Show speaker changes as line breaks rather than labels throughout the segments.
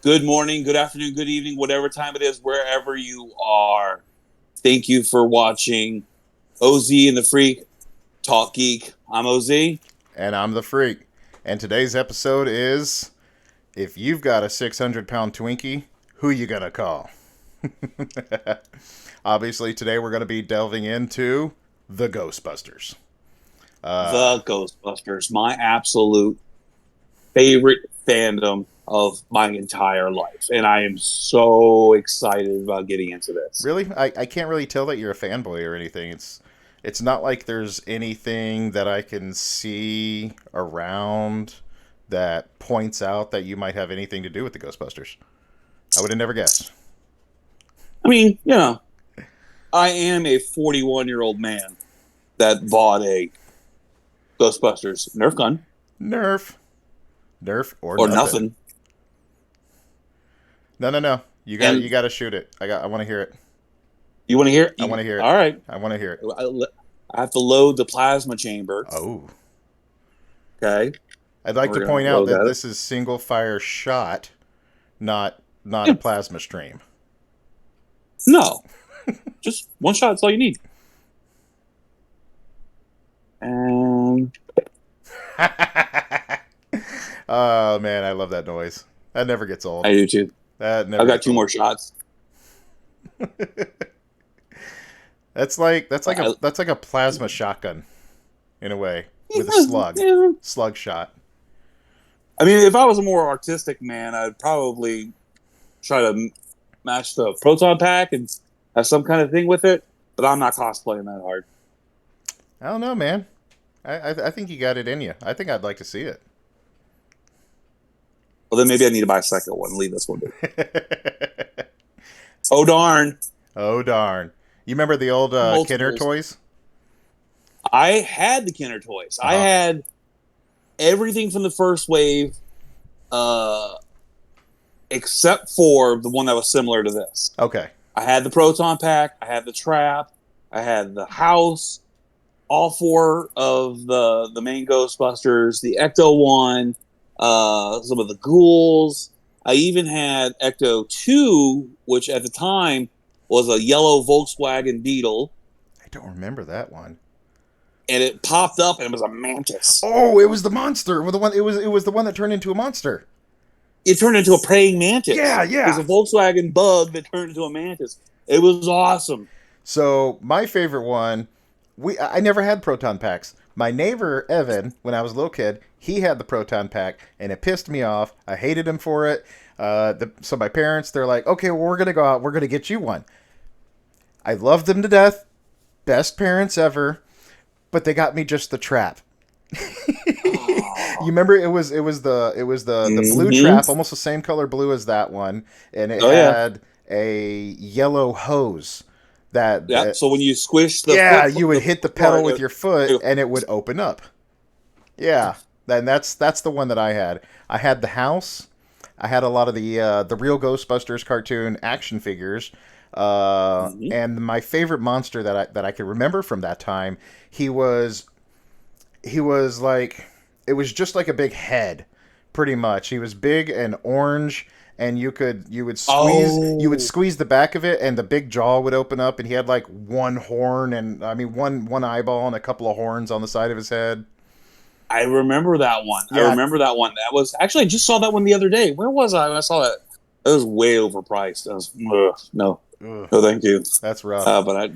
Good morning, good afternoon, good evening, whatever time it is, wherever you are. Thank you for watching OZ and the Freak Talk Geek. I'm OZ.
And I'm the Freak. And today's episode is if you've got a 600-pound Twinkie, who you gonna call? Obviously, today we're going to be delving into the Ghostbusters. Uh,
The Ghostbusters, my absolute favorite fandom of my entire life. And I am so excited about getting into this.
really, I can't really tell that you're a fanboy or anything. It's not like there's anything that I can see around that points out that you might have anything to do with the Ghostbusters. I would have never guessed.
I mean, I am a 41-year-old man that bought a Ghostbusters Nerf gun
Nerf. Nerf or
or
nothing.
nothing.
No, no, no. You
And
got to shoot it. I want to hear it.
you want to hear
I
it?
want to hear it.
All right.
I want to hear it.
I have to load the plasma chamber.
Oh.
Okay.
I'd like
We're
to
gonna
point out
load
that
that.
this is single fire shot, not a
Yeah.
plasma stream.
No, just one shot. That's all you need. And
Oh man, I love that noise. That never gets old.
I do too.
That
I've
never
got
gets
two
old.
more shots.
That's like a plasma shotgun in a way with a
Yeah.
slug shot.
I mean, if I was a more artistic man, I'd probably try to match the proton pack and have some kind of thing with it. But I'm not cosplaying that hard.
I don't know, man. I think you got it in you. I think I'd like to see it.
Well, then maybe I need to buy a second one and leave this one. Oh darn!
Oh darn! You remember the old Kidder
Multiples.
toys?
I had the Kenner toys. I
Uh-huh.
had everything from the first wave, uh, except for the one that was similar to this.
Okay.
I had the proton pack. I had the trap. I had the house. All four of the main Ghostbusters. The Ecto one. Some of the ghouls. I even had Ecto 2, which at the time was a yellow Volkswagen Beetle,
I don't remember that one.
and it popped up and it was a mantis.
Oh, it was the monster. Well, the one it was the one that turned into a monster.
It turned into a praying mantis.
Yeah,
It was
yeah.
a Volkswagen Bug that turned into a mantis. It was awesome.
So my favorite one, I never had proton packs. My neighbor Evan, when I was a little kid, he had the proton pack, and it pissed me off. I hated him for it. So my parents, they're like, okay, well, we're gonna go out. We're gonna get you one. I loved them to death. Best parents ever. But they got me just the trap. You remember it was the blue
Mhm.
trap, almost the same color blue as that one, and it
Oh yeah,
had a yellow hose that,
yeah.
that
So when you squish the
yeah,
foot,
you would hit the pedal
part,
with your foot
it-
and it would open up. Yeah, and that's the one that I had. I had the house. I had a lot of the real Ghostbusters cartoon action figures.
Mhm.
And my favorite monster that I could remember from that time, he was like, it was just like a big head, pretty much. He was big and orange, and you would
Oh,
squeeze the back of it, and the big jaw would open up, and he had like one horn, and I mean one eyeball and a couple of horns on the side of his head.
I remember that one. I
Yeah.
remember that one. That was actually I just saw that one the other day. Where was I when I saw that? It was way overpriced. I was no,
Ugh,
no, thank you.
that's rough.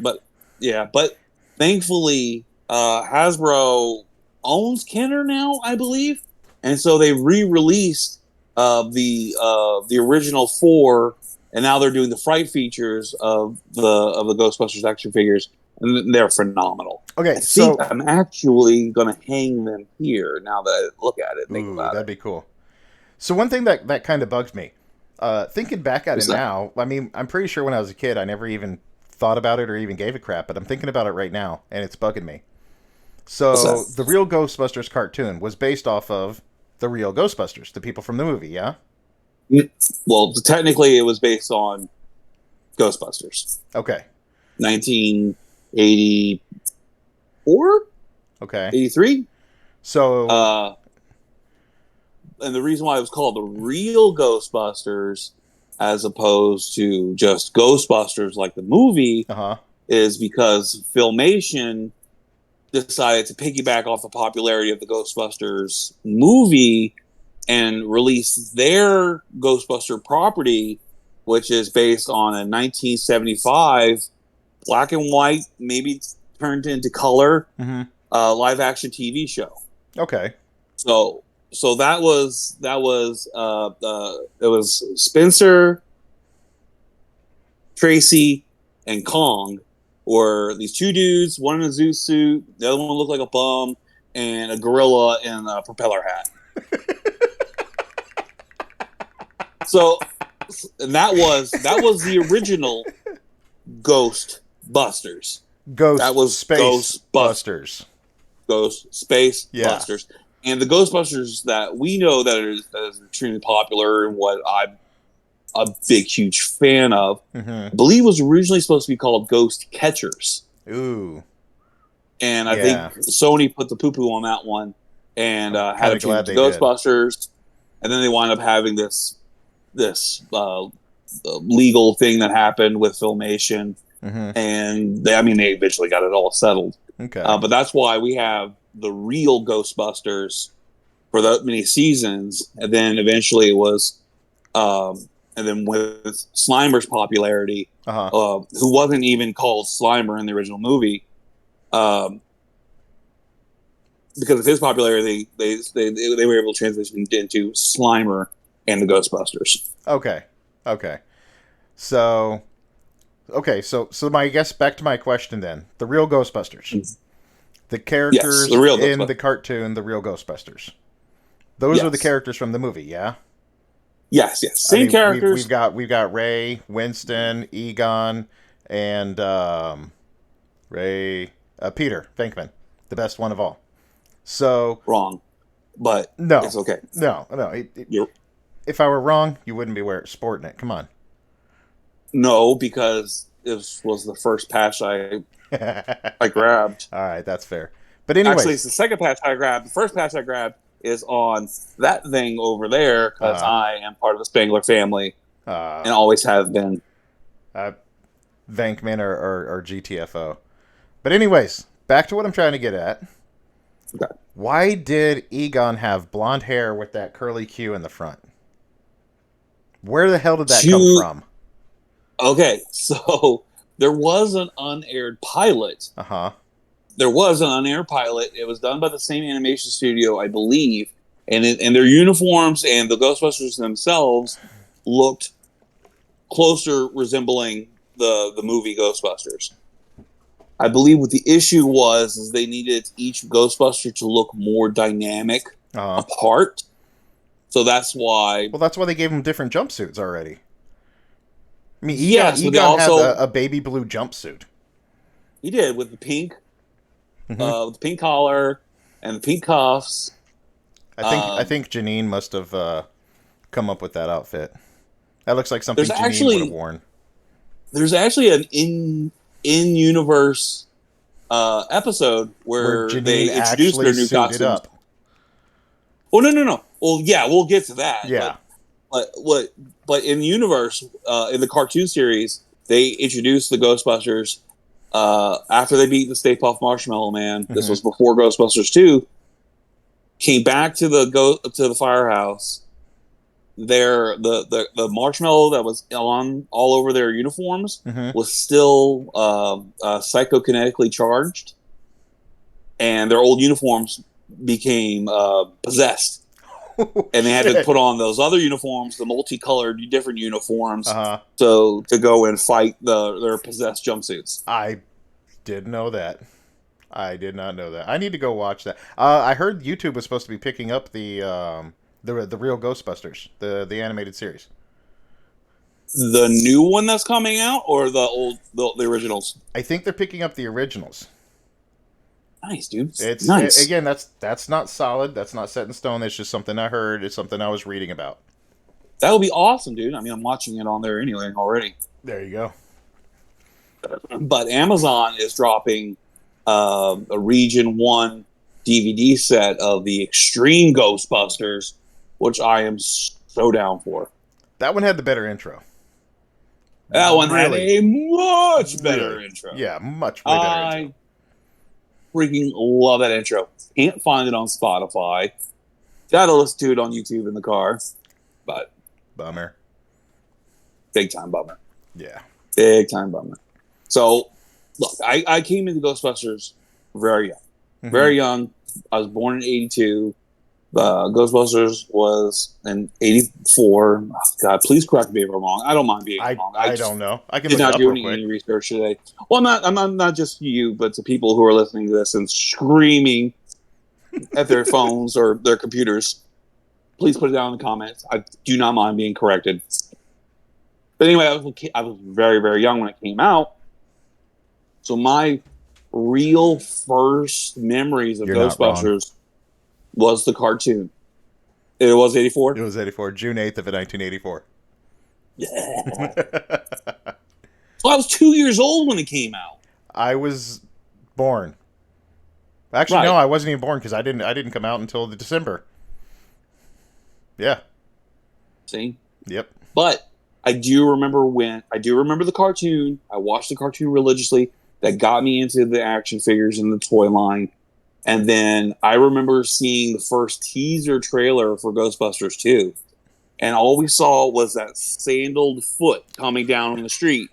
But yeah, but thankfully, Hasbro owns Kenner now, I believe, and so they re-released the original four, and now they're doing the fright features of the Ghostbusters action figures, and they're phenomenal.
Okay,
I think
so
I'm actually going to hang them here now that I look at it and think
ooh,
about
that'd
it.
be cool. So one thing that kind of bugs me, thinking back at it
What's that?
now, I mean, I'm pretty sure when I was a kid, I never even thought about it or even gave a crap, but I'm thinking about it right now, and it's bugging me.
What's
So
that?
the real Ghostbusters cartoon was based off of the real Ghostbusters, the people from the movie, yeah?
Well, technically, it was based on Ghostbusters,
Okay,
1984,
okay.
83.
So
Uh, and the reason why it was called the real Ghostbusters as opposed to just Ghostbusters like the movie
Uh-huh.
is because Filmation decided to piggyback off the popularity of the Ghostbusters movie and release their Ghostbuster property, which is based on a 1975 black and white, maybe turned into color,
Mm-hmm.
live action TV show.
Okay.
So it was Spencer, Tracy, and Kong were these two dudes, one in a zoot suit, the other one looked like a bum, and a gorilla in a propeller hat. So, and that was the original Ghostbusters. That was
Space Busters.
Ghost Space
Yeah.
Busters. And the Ghostbusters that we know that is extremely popular and what I'm a big, huge fan of,
Mm-hmm.
I believe was originally supposed to be called Ghost Catchers.
Ooh.
And I think Sony put the poo-poo on that one and had it changed to Ghostbusters. And then they wound up having this legal thing that happened with Filmation.
Mm-hmm.
And they eventually got it all settled.
Okay.
But that's why we have the real Ghostbusters for that many seasons. And then eventually it was, and then with Slimer's popularity,
uh-huh.
Who wasn't even called Slimer in the original movie, because of his popularity, they were able to transition into Slimer and the Ghostbusters.
Okay. So my guess back to my question then. The real Ghostbusters. The characters in the cartoon, the real Ghostbusters. Those are the characters from the movie, yeah?
Yes. Same characters.
We've got Ray, Winston, Egon, and Peter Venkman, the best one of all. So
wrong, but
no,
it's okay.
No. If I were wrong, you wouldn't be sporting it. Come on.
No, because this was the first patch I grabbed.
All right, that's fair. But anyway,
actually, it's the second patch I grabbed. The first patch I grabbed is on that thing over there because I am part of the Spangler family and always have been.
Venkman or GTFO. But anyways, back to what I'm trying to get at.
Okay.
Why did Egon have blonde hair with that curly Q in the front? Where the hell did that come from?
Okay, so there was an unaired pilot.
Uh-huh.
There was an unaired pilot. It was done by the same animation studio, I believe. And their uniforms and the Ghostbusters themselves looked closer resembling the movie Ghostbusters. I believe what the issue was they needed each Ghostbuster to look more dynamic apart. So that's why...
Well, that's why they gave them different jumpsuits already. I mean, Egon
also
had a baby blue jumpsuit.
He did, with the pink, with the pink collar and the pink cuffs.
I think Janine must have come up with that outfit. That looks like something Janine would have worn. There's
actually an in-universe episode where they introduced their new costumes. Oh, no. Well, yeah, we'll get to that.
Yeah.
But in the universe, in the cartoon series, they introduced the Ghostbusters after they beat the Stay Puft Marshmallow Man. Mm-hmm. This was before Ghostbusters 2. Came back to the firehouse. The marshmallow that was on all over their uniforms was still psychokinetically charged, and their old uniforms became possessed. And they had to put on those other uniforms, the multicolored different uniforms, to go and fight their possessed jumpsuits.
I did know that. I did not know that. I need to go watch that. I heard YouTube was supposed to be picking up the real Ghostbusters, the animated series.
The new one that's coming out, or the originals?
I think they're picking up the originals.
Nice, dude.
It's
nice.
Again, that's not solid. That's not set in stone. It's just something I heard. It's something I was reading about.
That would be awesome, dude. I mean, I'm watching it on there anyway already.
There you go.
But Amazon is dropping a Region 1 DVD set of the Extreme Ghostbusters which I am so down for.
That one had the better intro.
That one had
Really,
a much better
really,
intro.
yeah, much way better intro.
I freaking love that intro. Can't find it on Spotify. Gotta listen to it on YouTube in the car. But
Bummer.
big time bummer.
Yeah.
Big time bummer. So, look, I came into Ghostbusters very young.
Mm-hmm.
Very young. I was born in 82. Ghostbusters was in 84. Oh, God, please correct me if I'm wrong. I don't mind being wrong.
I don't know. I can
Did
look it
not
up
do
real quick.
any research today. Well, I'm not just you, but to people who are listening to this and screaming at their phones or their computers. Please put it down in the comments. I do not mind being corrected. But anyway, I was very, very young when it came out. So my real first memories of
You're not wrong.
Ghostbusters was the cartoon. It was 84?
It was 84, June 8th of 1984.
Yeah. So I was 2 years old when it came out.
I was born. Actually,
Right.
no, I wasn't even born because I didn't come out until the December. Yeah.
See?
Yep.
But I do remember the cartoon. I watched the cartoon religiously. That got me into the action figures and the toy line. And then I remember seeing the first teaser trailer for Ghostbusters 2. And all we saw was that sandaled foot coming down on the street.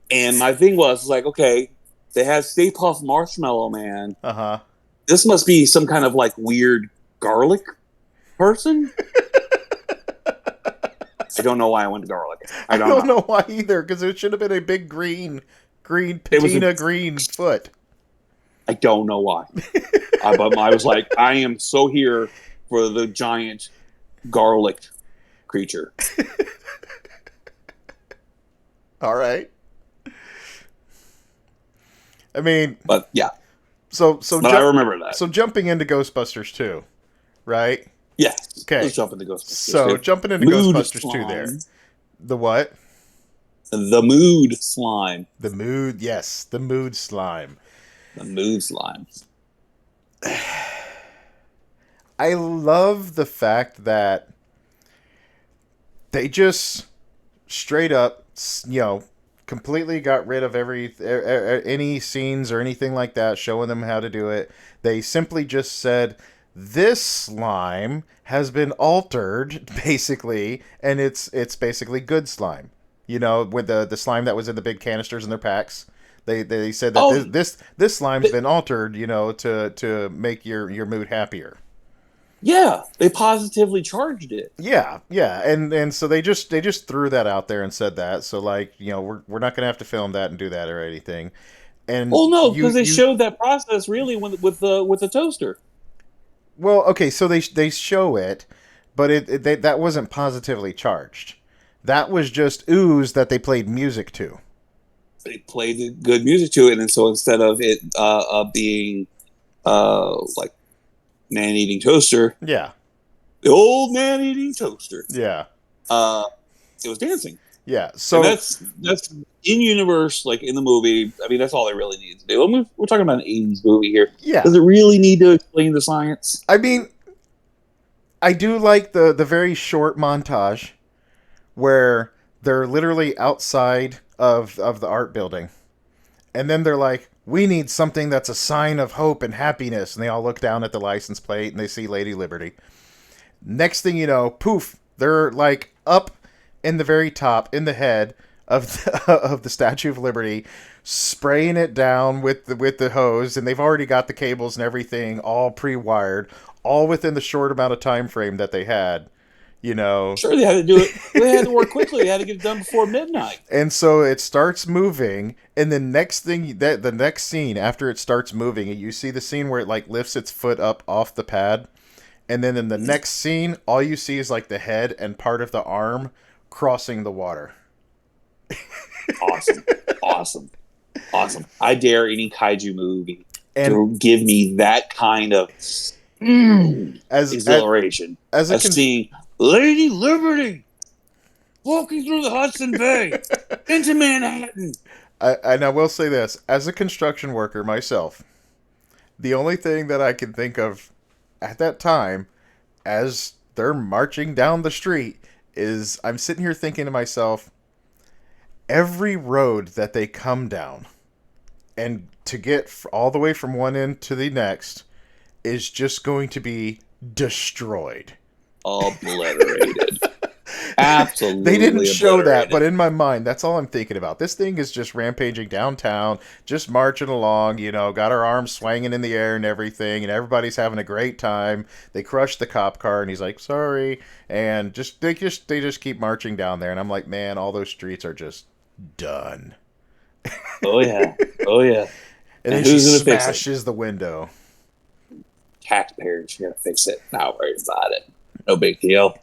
And my thing was like, okay, they had Stay Puft Marshmallow Man.
Uh-huh.
This must be some kind of like weird garlic person. I don't know why I went to garlic.
I don't know why either, because it should have been a big green patina green foot.
I don't know why. But I was like, I am so here for the giant garlic creature.
All right. I mean,
but yeah.
But
I remember that.
So jumping into Ghostbusters 2, right?
Yes.
Okay.
Let's jump into Ghostbusters.
So jumping into
Mood
Ghostbusters
slime.
2 there. The what?
The mood slime.
The mood, yes, the mood slime.
The mood slime.
I love the fact that they just straight up, completely got rid of any scenes or anything like that showing them how to do it. They simply just said, this slime has been altered, basically, and it's basically good slime. With the slime that was in the big canisters in their packs. They said that this slime's been altered, to make your mood happier.
Yeah, they positively charged it.
Yeah, and so they just threw that out there and said that. So we're not gonna have to film that and do that or anything. And
no, because they showed that process really with the toaster.
Well, okay, so they show it, but that wasn't positively charged. That was just ooze that they played music to.
They played good music to it, and so instead of it being like man-eating toaster,
yeah,
the old man-eating toaster,
yeah,
it was dancing.
Yeah, so
and that's in universe, like in the movie. I mean, that's all they really need to do. We're talking about an '80s movie here.
Yeah,
does it really need to explain the science?
I mean, I do like the very short montage where they're literally outside of the art building. And then they're like, we need something that's a sign of hope and happiness. And they all look down at the license plate and they see Lady Liberty. Next thing you know, poof, they're like up in the very top, in the head of the Statue of Liberty, spraying it down with the hose. And they've already got the cables and everything all pre-wired, all within the short amount of time frame that they had.
Sure, they had to do it. They had to work quickly. They had to get it done before midnight.
And so it starts moving, and the next scene after it starts moving, you see the scene where it like lifts its foot up off the pad, and then in the next scene, all you see is like the head and part of the arm crossing the water.
Awesome. I dare any kaiju movie to give me that kind of exhilaration as seeing Lady Liberty walking through the Hudson Bay into Manhattan.
And I will say this, as a construction worker myself, the only thing that I can think of at that time as they're marching down the street is I'm sitting here thinking to myself, every road that they come down and to get all the way from one end to the next is just going to be destroyed.
Obliterated. Absolutely.
They didn't show that,
obliterated.
but in my mind, that's all I'm thinking about. This thing is just rampaging downtown, just marching along, got our arms swinging in the air and everything, and everybody's having a great time. They crush the cop car, and he's like, "Sorry," and they just keep marching down there, and I'm like, man, all those streets are just done.
Oh yeah. Oh yeah.
And then
who's
she
gonna fix it?
smashes the window.
Taxpayers are gonna fix it. Not worried about it. No big deal.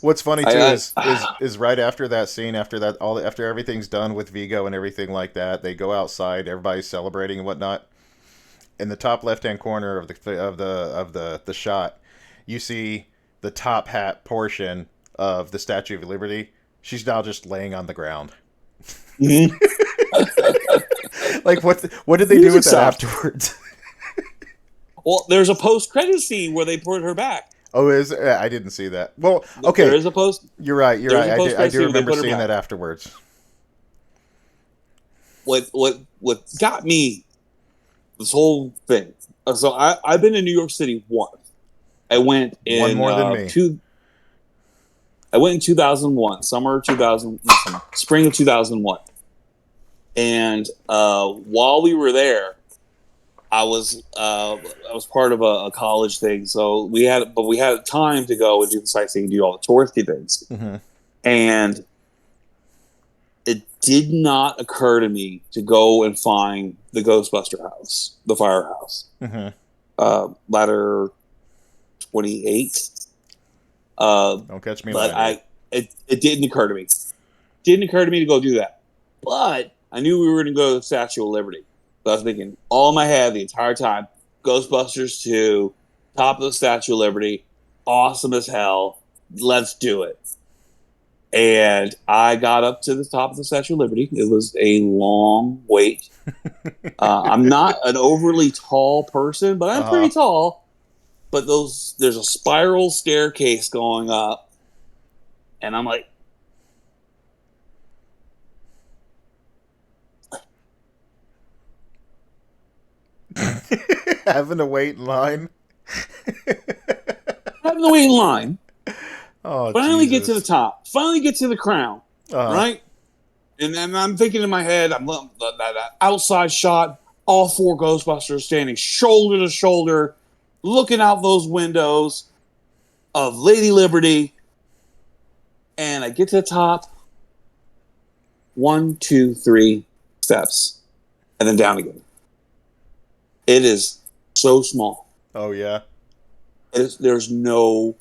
What's funny too is right after that scene, after everything's done with Vigo and everything like that, they go outside, everybody's celebrating and whatnot. In the top left hand corner of the shot, you see the top hat portion of the Statue of Liberty. She's now just laying on the ground.
Mm-hmm.
Like what did they do with that afterwards?
Well, there's a post-credit scene where they put her back.
Oh, I didn't see that. Well, okay.
There is a post.
You're right. I do remember seeing that afterwards.
What got me this whole thing? So I've been in New York City once. I went in
one more than me.
I went in 2001, spring of 2001, and while we were there, I was part of a college thing, so we had time to go and do the sightseeing, do all the touristy things,
mm-hmm.
and it did not occur to me to go and find the Ghostbuster house, the firehouse,
mm-hmm.
Ladder 28.
Don't catch me.
But it didn't occur to me. Didn't occur to me to go do that, but I knew we were going to go to the Statue of Liberty. So I was thinking, all in my head the entire time, Ghostbusters 2, top of the Statue of Liberty, awesome as hell, let's do it. And I got up to the top of the Statue of Liberty. It was a long wait. I'm not an overly tall person, but I'm pretty tall. But there's a spiral staircase going up, and I'm like,
having to wait in line.
having to wait in line.
Oh,
finally
Jesus.
get to the top. Finally get to the crown. Right? And then I'm thinking in my head, I'm that outside shot, all four Ghostbusters standing shoulder to shoulder, looking out those windows of Lady Liberty. And I get to the top. 1, 2, 3 steps. And then down again. It is so small.
Oh, yeah.
There's no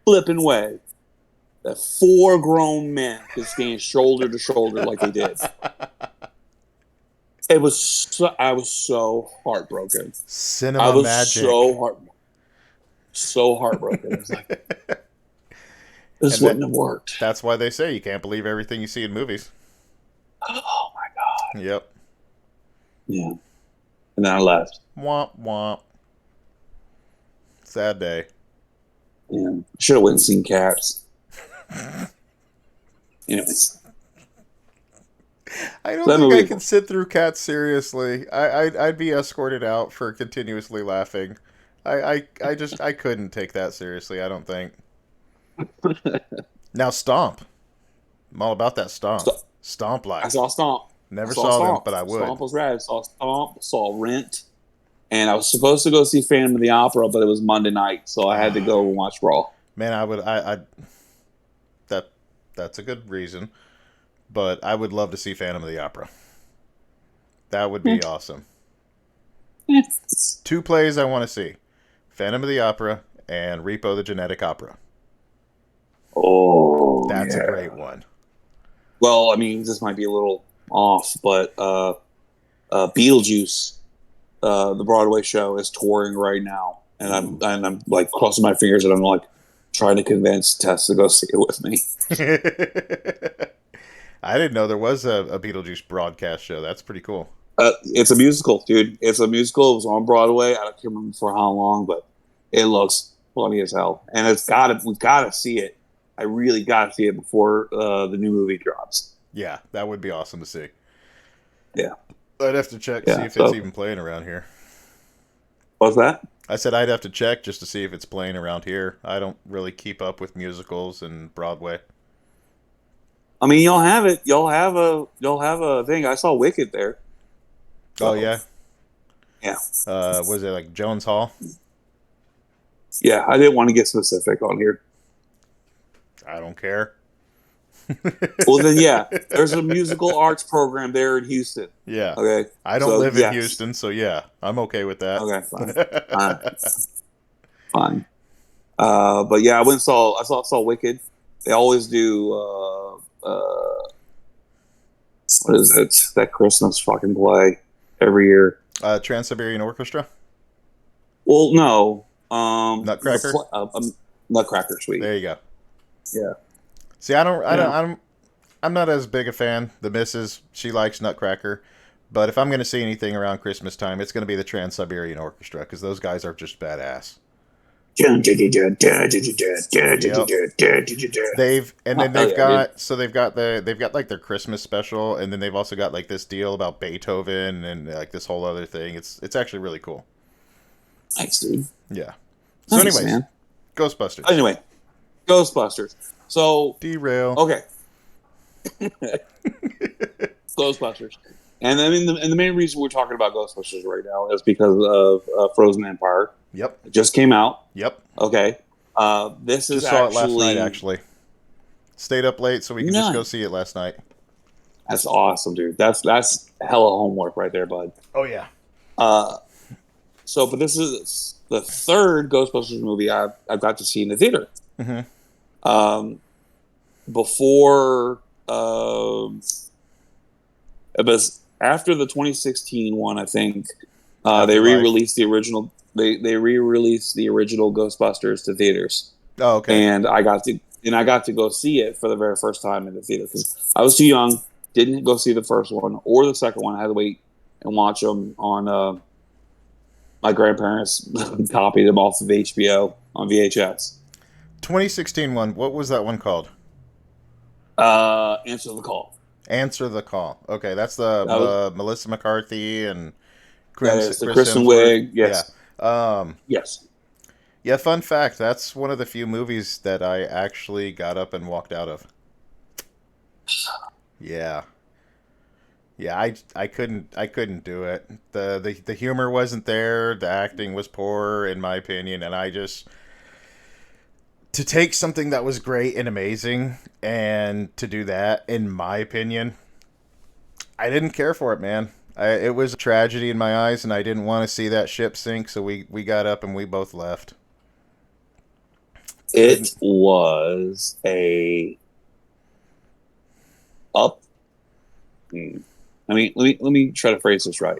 flipping way that 4 grown men could stand shoulder to shoulder like they did. I was so heartbroken.
Cinema magic.
So heartbroken. I was like, this wouldn't have worked.
That's why they say you can't believe everything you see in movies.
Oh my God.
Yep.
Yeah. And then I left.
Womp womp. Sad day.
Yeah. Should have went and seen Cats. Anyways.
I don't think I can sit through Cats seriously. I'd be escorted out for continuously laughing. I couldn't take that seriously, I don't think. Now Stomp. I'm all about that Stomp. Stomp life.
I saw Stomp.
Never saw them, but I would.
Stomp was rad. I saw Stomp, saw Rent, and I was supposed to go see Phantom of the Opera, but it was Monday night, so I had to go and watch Raw.
Man, that's a good reason, but I would love to see Phantom of the Opera. That would be awesome. 2 plays I want to see: Phantom of the Opera and Repo the Genetic Opera.
Oh,
that's a great one.
Well, I mean, this might be a little off, but Beetlejuice, the Broadway show, is touring right now, and I'm like crossing my fingers, and I'm like trying to convince Tess to go see it with me.
I didn't know there was a Beetlejuice broadcast show. That's pretty cool.
It's a musical, dude. It's a musical. It was on Broadway. I don't remember for how long, but it looks funny as hell, and we've got to see it. I really got to see it before the new movie drops.
Yeah, that would be awesome to see.
Yeah,
I'd have to check see
yeah.
if it's
So
even playing around here.
what's that?
I said I'd have to check just to see if it's playing around here. I don't really keep up with musicals and Broadway.
I mean, you'll have it. You'll have a thing. I saw Wicked there.
Oh
So
yeah,
yeah,
was it like Jones Hall?
yeah. I didn't want to get specific on here.
I don't care.
Well, then yeah, there's a musical arts program there in Houston.
Yeah,
Okay,
I don't
so
live in
yes.
Houston, so yeah, I'm okay with that.
Okay, fine. All right, fine. But yeah, I saw Wicked. They always do. What is it? That Christmas fucking play every year.
Trans-Siberian Orchestra,
Well, no.
Nutcracker.
Nutcracker Suite.
There you go.
Yeah.
See, I don't, I don't,
Yeah.
I'm not as big a fan. The missus, she likes Nutcracker, but if I'm going to see anything around Christmas time, it's going to be the Trans-Siberian Orchestra because those guys are just badass.
Oh,
Yep. They've and then
hell
they've
yeah, dude.
got they've got like their Christmas special, and then they've also got like this deal about Beethoven and like this whole other thing. It's actually really cool.
Thanks, dude.
Yeah. So,
Nice,
anyways,
man.
Ghostbusters.
Anyway, Ghostbusters. So,
Derail.
okay. Ghostbusters. And I mean, and the main reason we're talking about Ghostbusters right now is because of Frozen Empire.
Yep.
It just came out.
Yep.
Okay. This is
Just saw it last
actually
night. Actually, stayed up late so we can just go
nice.
see it last night.
That's awesome, dude. That's hella homework right there, bud.
Oh yeah.
Uh, but this is the third Ghostbusters movie I've got to see in the theater.
Mm-hmm.
Um, before it was after the 2016 one, I think they
Afterlife.
re-released the original. They re-released the original Ghostbusters to theaters,
Oh okay.
and I got to go see it for the very first time in the theater because I was too young, didn't go see the first one or the second one. I had to wait and watch them on my grandparents copied them off of HBO on VHS.
2016 one. What was that one called?
Answer the Call.
Answer the Call. Okay, that's
That was
the Melissa McCarthy and
that is the
Chris
Kristen
Hemsworth.
Wiig.
Yeah.
Yes, yes.
Yeah. Fun fact: that's one of the few movies that I actually got up and walked out of. Yeah. Yeah, I couldn't do it. The humor wasn't there. The acting was poor, in my opinion, and I just to take something that was great and amazing and to do that, in my opinion, I didn't care for it, man. It was a tragedy in my eyes, and I didn't want to see that ship sink. So we got up and we both left.
It
Couldn't.
was a up. I mean, let me try to phrase this right.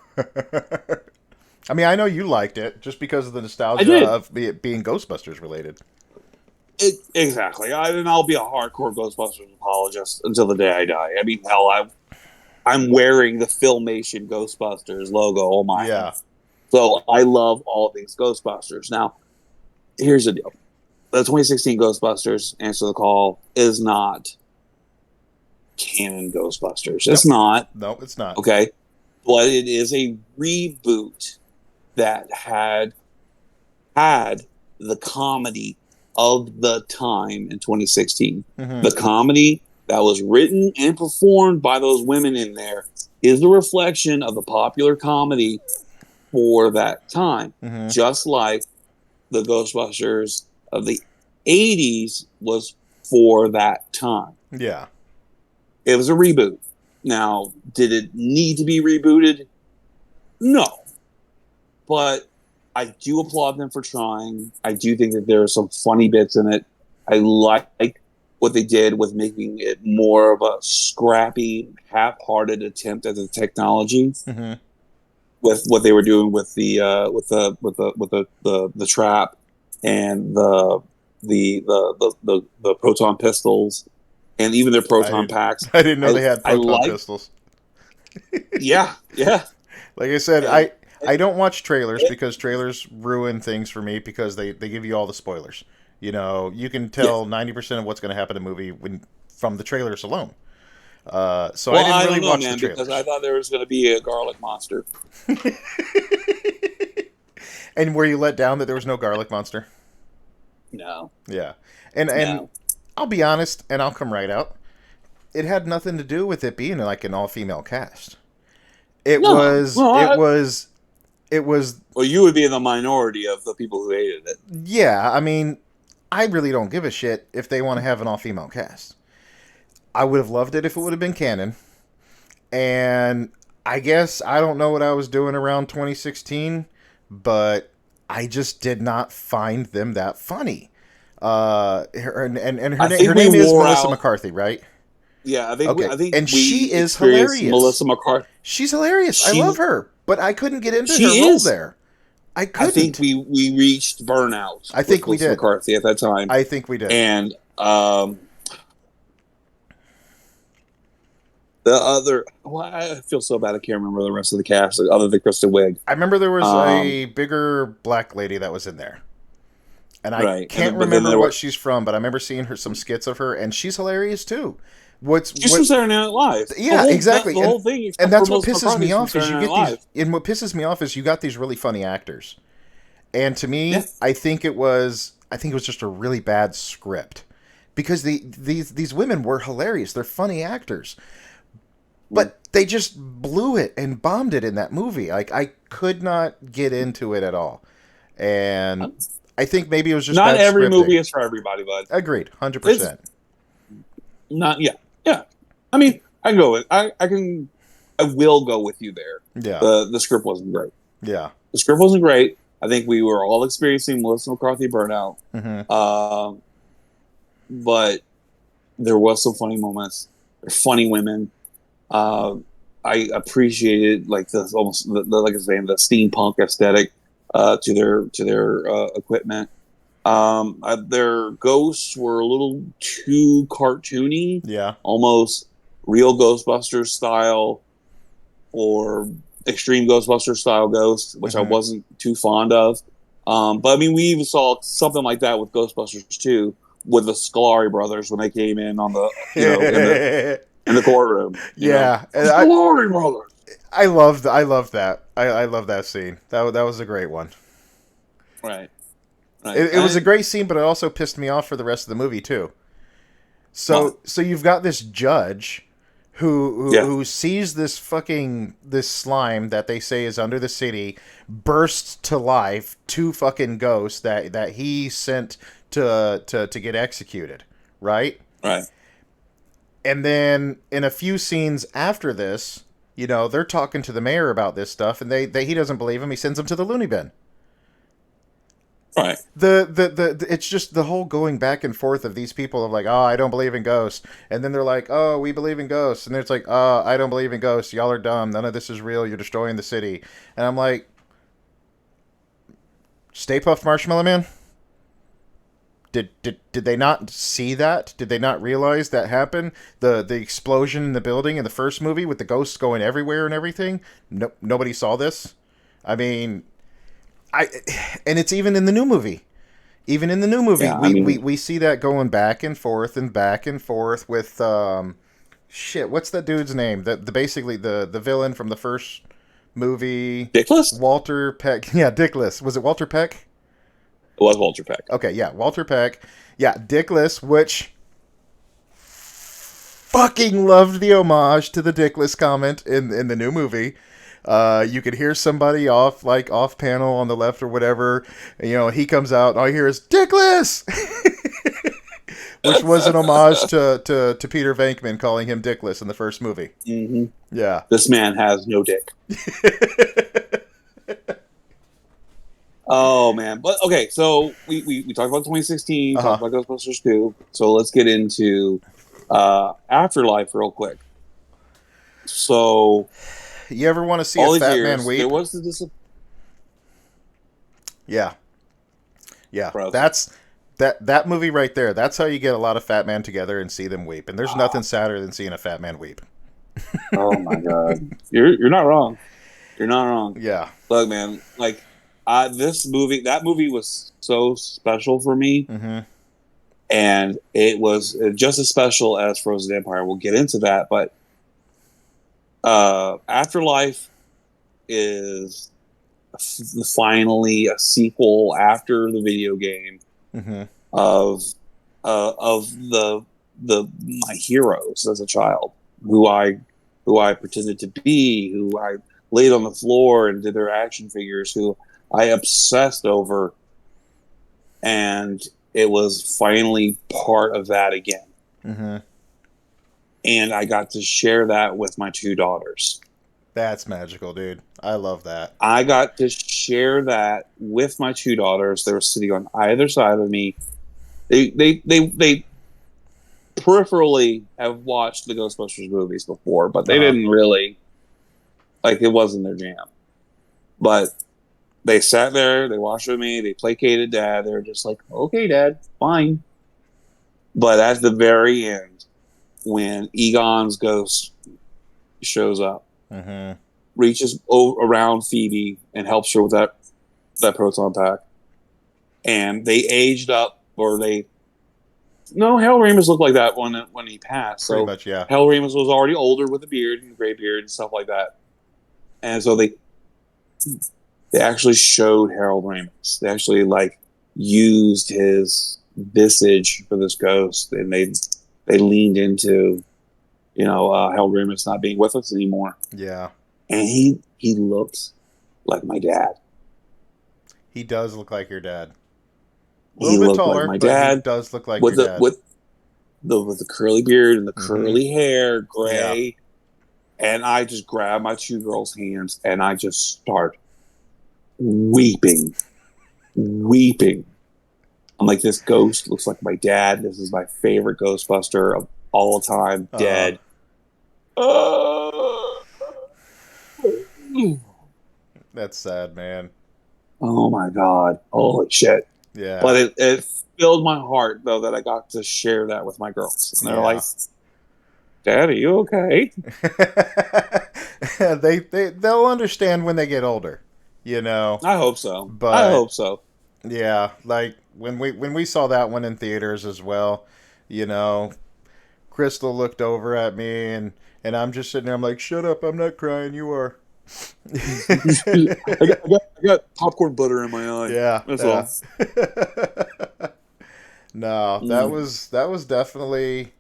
I mean, I know you liked it just because of the
I
nostalgia
did
of it being Ghostbusters related.
exactly. And I'll be a hardcore Ghostbusters apologist until the day I die. I mean, hell, I'm wearing the Filmation Ghostbusters logo on my hand.
Yeah.
So I love all things Ghostbusters. Now, here's the deal: the 2016 Ghostbusters Answer the Call is not canon Ghostbusters. It's
Yep.
not.
No, it's not.
Okay, but it is a reboot that had the comedy of the time in 2016.
Mm-hmm.
The comedy that was written and performed by those women in there is a reflection of the popular comedy for that time.
Mm-hmm.
Just like the Ghostbusters of the 80s was for that time.
Yeah.
It was a reboot. Now, did it need to be rebooted? No. But I do applaud them for trying. I do think that there are some funny bits in it. I like what they did with making it more of a scrappy, half-hearted attempt at the technology
Mm-hmm.
with what they were doing with the trap and the proton pistols and even their proton packs.
I didn't know they had
I
proton
like,
pistols.
yeah.
Like I said,
Yeah.
I don't watch trailers because trailers ruin things for me because they give you all the spoilers. You know, you can
Yeah.
tell 90% of what's going to happen in a movie from the trailers alone. So I
Well,
didn't
I
really
don't know,
watch the
man, because I
trailers.
thought there was going to be a garlic monster.
And were you let down that there was no garlic monster?
No,
Yeah. And
no.
I'll be honest, and I'll come right out. It had nothing to do with it being like an all female cast. It
No.
was
Well,
it was it was
well, you would be in the minority of the people who hated it.
yeah, I mean, I really don't give a shit if they want to have an all female cast. I would have loved it if it would have been canon. And I guess I don't know what I was doing around 2016, but I just did not find them that funny. And
I
her
think we
name is
wore
Melissa
out.
McCarthy, right?
Yeah,
Okay,
I think
and she
we
is
experienced
hilarious.
Melissa McCarthy.
She's hilarious. I love
She
her, but I couldn't get into her
she
role
is.
there. I
I think
couldn't.
we reached burnout
I
with
think we
Melissa
did.
McCarthy at that time,
I think we did.
and the other. Well, I feel so bad. I can't remember the rest of the cast other than Kristen Wiig.
I remember there was
Um,
a bigger black lady that was in there. And I
right,
can't
but then
remember
there
what
were.
she's from, but I remember seeing her some skits of her, and she's hilarious too. What's
She's
what?
from Saturday Night Live.
Yeah, exactly.
The whole thing,
And
except for
that's what
Melissa
pisses
McCarthy,
me
is from
off is
Saturday
you
Night
get these.
Live.
And what pisses me off is you got these really funny actors. And to
Yeah.
me, I think it was just a really bad script because these women were hilarious. They're funny actors, but they just blew it and bombed it in that movie. Like I could not get into it at all, and I think maybe it was just
Not
bad
every
scripting.
movie is for everybody, bud.
Agreed, 100%.
It's not. Yeah, yeah. I mean, I can go with. I can. I will go with you there.
Yeah,
The script wasn't great.
yeah.
The script wasn't great. I think we were all experiencing Melissa McCarthy burnout.
Hmm.
But there was some funny moments. They're funny women. Uh, I appreciated like the almost like I was saying the steampunk aesthetic to their equipment. Their ghosts were a little too cartoony,
Yeah.
almost real Ghostbusters style or extreme Ghostbusters style ghosts, which I
Hmm.
wasn't too fond of. But I mean, we even saw something like that with Ghostbusters 2 with the Scolari brothers when they came in on the in the courtroom.
Yeah,
The
and
Scolari brothers.
I loved that. I love that scene. That was a great one.
Right. Right.
It was a great scene, but it also pissed me off for the rest of the movie too. So you've got this judge who sees this slime that they say is under the city burst to life, two fucking ghosts that he sent to get executed, right?
Right.
And then in a few scenes after this, they're talking to the mayor about this stuff, and he doesn't believe him. He sends him to the loony bin.
Right.
It's just the whole going back and forth of these people of like, oh, I don't believe in ghosts, and then they're like, oh, we believe in ghosts, and it's like, oh, I don't believe in ghosts. Y'all are dumb. None of this is real. You're destroying the city. And I'm like, Stay Puft Marshmallow Man. Did they not see that? Did they not realize that happened? The explosion in the building in the first movie with the ghosts going everywhere and everything. No, nobody saw this. I mean, and it's even in the new movie. Even in the new movie,
Yeah, I mean,
we see that going back and forth with shit. What's that dude's name? The basically the villain from the first movie.
Dickless?
Walter Peck. Yeah, Dickless. Was it Walter Peck?
It was Walter Peck.
Okay, yeah, Walter Peck. Yeah, Dickless, which fucking loved the homage to the Dickless comment in the new movie. You could hear somebody off panel on the left or whatever. And, he comes out, and all you hear is Dickless, which was an homage to Peter Venkman calling him Dickless in the first movie.
Mm-hmm.
Yeah,
This man has no dick. Oh man, but okay. So we talked about 2016, talked about Ghostbusters 2. So let's get into Afterlife real quick. So
you ever want to see
all
a
these
fat
years,
man weep?
there was the
Yeah.
Bro.
That's that movie right there. That's how you get a lot of fat men together and see them weep. And there's nothing sadder than seeing a fat man weep.
Oh my god, you're not wrong. You're not wrong.
Yeah.
Look, man, like that movie was so special for me,
Mm-hmm.
and it was just as special as Frozen Empire. We'll get into that, but Afterlife is finally a sequel after the video game
Mm-hmm.
of the my heroes as a child, who I pretended to be, who I laid on the floor and did their action figures, who I obsessed over, and it was finally part of that again.
Mm-hmm.
And I got to share that with my two daughters.
That's magical, dude. I love that.
I got to share that with my two daughters. They were sitting on either side of me. They peripherally have watched the Ghostbusters movies before, but they
Uh-huh.
didn't really like, it wasn't their jam. But they sat there, they watched with me, they placated Dad. They were just like, "Okay, Dad, fine." But at the very end, when Egon's ghost shows up,
Mm-hmm.
reaches around Phoebe and helps her with that proton pack, and they aged up, or they no, Hal Ramis looked like that when he passed.
Pretty
So
much, yeah.
Hal Ramis was already older with a beard and gray beard and stuff like that, and so they actually showed Harold Ramis. They actually like used his visage for this ghost, and they leaned into Harold Ramis not being with us anymore,
Yeah.
and he looked like my dad.
He does look like your dad. A
He
little bit
looked like
taller,
my
but he
dad
does look like
with
your
the
dad.
with the curly beard and the
Mm-hmm.
curly hair,
Yeah.
gray. And I just grabbed my two girls' hands and I just start weeping, weeping. I'm like, this ghost looks like my dad. This is my favorite Ghostbuster of all time,
Uh-huh.
dead. Oh,
That's sad, man.
oh my God. Holy shit. But
Yeah.
it filled my heart, though, that I got to share that with my girls. And they're like,
Yeah.
"Dad, are you okay?"
They'll understand when they get older, you know.
I hope so. I
But
hope so.
yeah, like when we saw that one in theaters as well, you know, Crystal looked over at me and I'm just sitting there. I'm like, shut up! I'm not crying. You are.
I got popcorn butter in my eye.
Yeah,
That's
yeah.
all.
No,
Mm.
that was definitely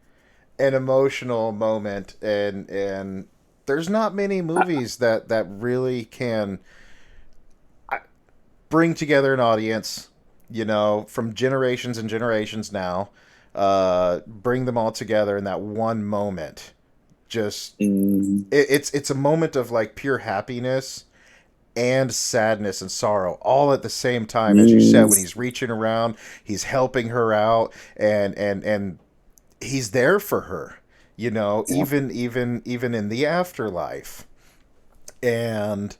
an emotional moment, and there's not many movies that really can bring together an audience, you know, from generations and generations now, bring them all together in that one moment. Just
Mm.
it's a moment of like pure happiness and sadness and sorrow all at the same time. As you said, when
Mm.
he's reaching around, he's helping her out, and he's there for her, you know,
Yeah.
even in the afterlife. And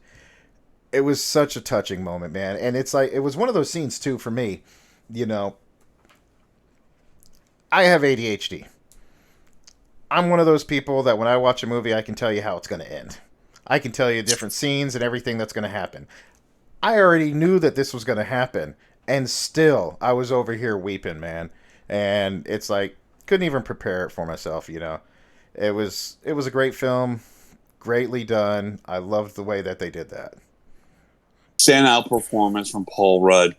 it was such a touching moment, man. And it's like it was one of those scenes too for me. You know, I have ADHD. I'm one of those people that when I watch a movie, I can tell you how it's going to end. I can tell you different scenes and everything that's going to happen. I already knew that this was going to happen, and still I was over here weeping, man. And it's like couldn't even prepare it for myself, you know. It was a great film, greatly done. I loved the way that they did that.
Standout performance from Paul Rudd.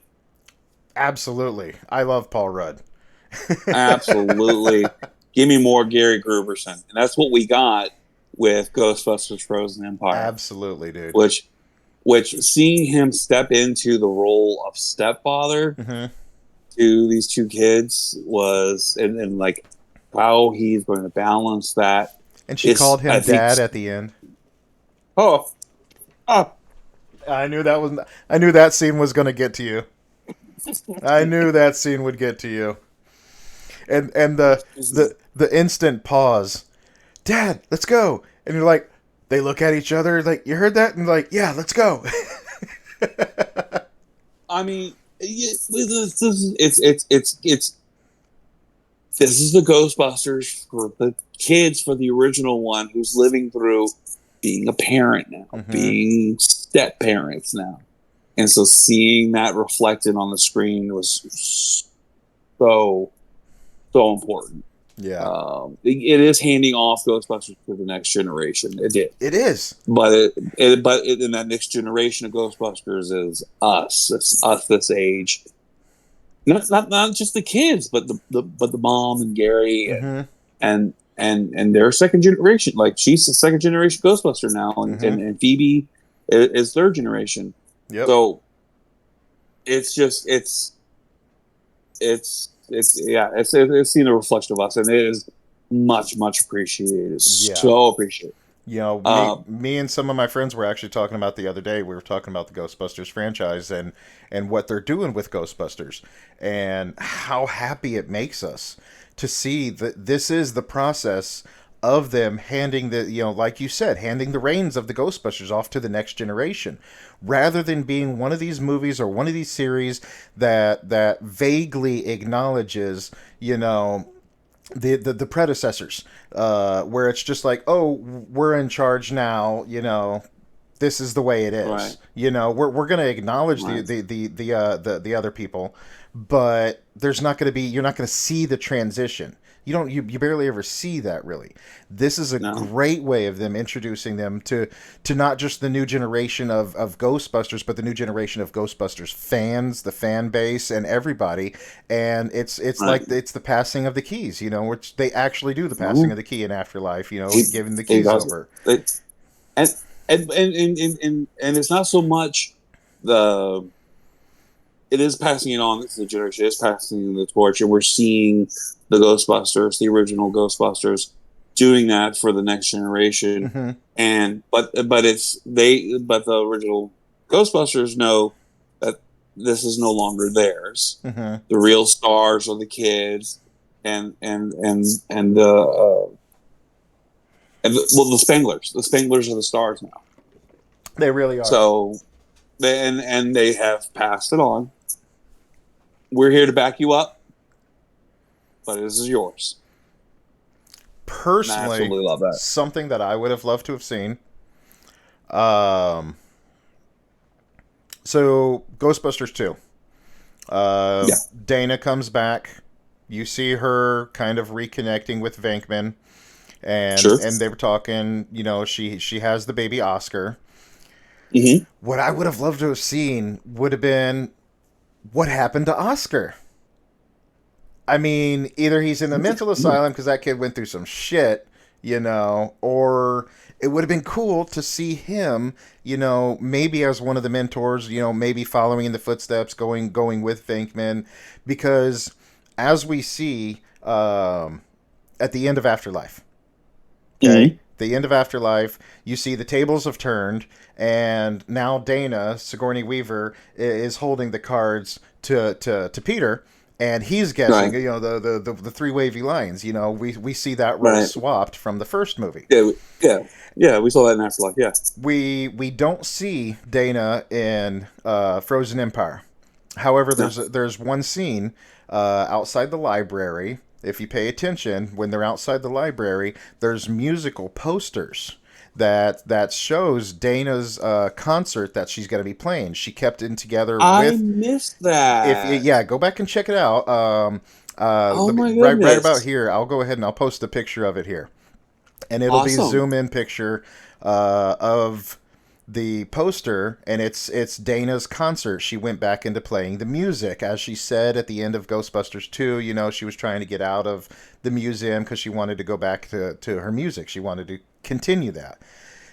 Absolutely. I love Paul Rudd.
Absolutely. Give me more Gary Gruberson. And that's what we got with Ghostbusters Frozen Empire.
Absolutely, dude.
Which seeing him step into the role of stepfather
Hmm.
to these two kids was, and like how he's going to balance that
And she
is,
called
I
him
think.
dad at the end.
Oh, oh.
I knew that scene was going to get to you. I knew that scene would get to you. And the instant pause. Dad, let's go. And you're like they look at each other like, you heard that? And like, yeah, let's go.
I mean, it's this is the Ghostbusters for the kids, for the original one, who's living through being a parent now,
Mm-hmm.
being step parents now. And so seeing that reflected on the screen was so, so important.
Yeah.
It is handing off Ghostbusters to the next generation. It did.
It is.
But in that next generation of Ghostbusters is us. It's us this age. Not just the kids, but the mom and Gary
Mm-hmm.
and their second generation. Like she's the second generation Ghostbuster now,
Mm-hmm.
and Phoebe is third generation.
Yep.
So it's just it's seen a reflection of us, and it is much appreciated,
Yeah.
so appreciated.
You know,
Um,
me and some of my friends were actually talking about the other day. We were talking about the Ghostbusters franchise and what they're doing with Ghostbusters and how happy it makes us to see that this is the process of them handing the, you know, like you said, handing the reins of the Ghostbusters off to the next generation, rather than being one of these movies or one of these series that vaguely acknowledges, you know, the predecessors, where it's just like, oh, we're in charge now, you know, this is the way it
right,
is, you know, we're going to acknowledge
right.
the other people, but there's not going to be, you're not going to see the transition. You barely ever see that really. This is a
No,
great way of them introducing them to not just the new generation of Ghostbusters, but the new generation of Ghostbusters fans, the fan base, and everybody. And it's
right.
like it's the passing of the keys, you know, which they actually do the passing
No,
of the key in Afterlife, you know,
it,
giving the
it
keys
does
over.
it, and and it's not so much the it is passing it on to the generation. It is passing the torch, and we're seeing the Ghostbusters, the original Ghostbusters, doing that for the next generation.
Mm-hmm.
And but the original Ghostbusters know that this is no longer theirs.
Mm-hmm.
The real stars are the kids, and the Spanglers. The Spanglers are the stars now.
They really are.
So and they have passed it on. We're here to back you up, but this is yours. And I
Personally,
absolutely love that.
something that I would have loved to have seen. Um, so Ghostbusters 2.
Yeah,
Dana comes back. You see her kind of reconnecting with Venkman,
sure.
and they were talking. You know, she has the baby Oscar.
Mm-hmm.
What I would have loved to have seen would have been what happened to Oscar. I mean, either he's in a mental asylum because that kid went through some shit, you know, or it would have been cool to see him, you know, maybe as one of the mentors, you know, maybe following in the footsteps, going with Venkman, because as we see at the end of Afterlife, okay,
Mm-hmm.
the end of Afterlife, you see the tables have turned, and now Dana Sigourney Weaver is holding the cards to Peter, and he's guessing.
Right,
You know, the three wavy lines. You know, we see that role
right.
swapped from the first movie.
Yeah. Yeah. We saw that in Afterlife. Yeah.
We don't see Dana in Frozen Empire. However,
No.
there's one scene outside the library. If you pay attention, when they're outside the library, there's musical posters that shows Dana's concert that she's going to be playing. She kept it together
I
with,
missed
if
that.
yeah, go back and check it out.
Oh
Let me,
my
right about
goodness.
here. I'll go ahead and I'll post a picture of it here, and it'll be
Awesome.
zoom in picture of the poster, and it's Dana's concert. She went back into playing the music, as she said at the end of Ghostbusters 2. You know, she was trying to get out of the museum because she wanted to go back to her music. She wanted to continue that.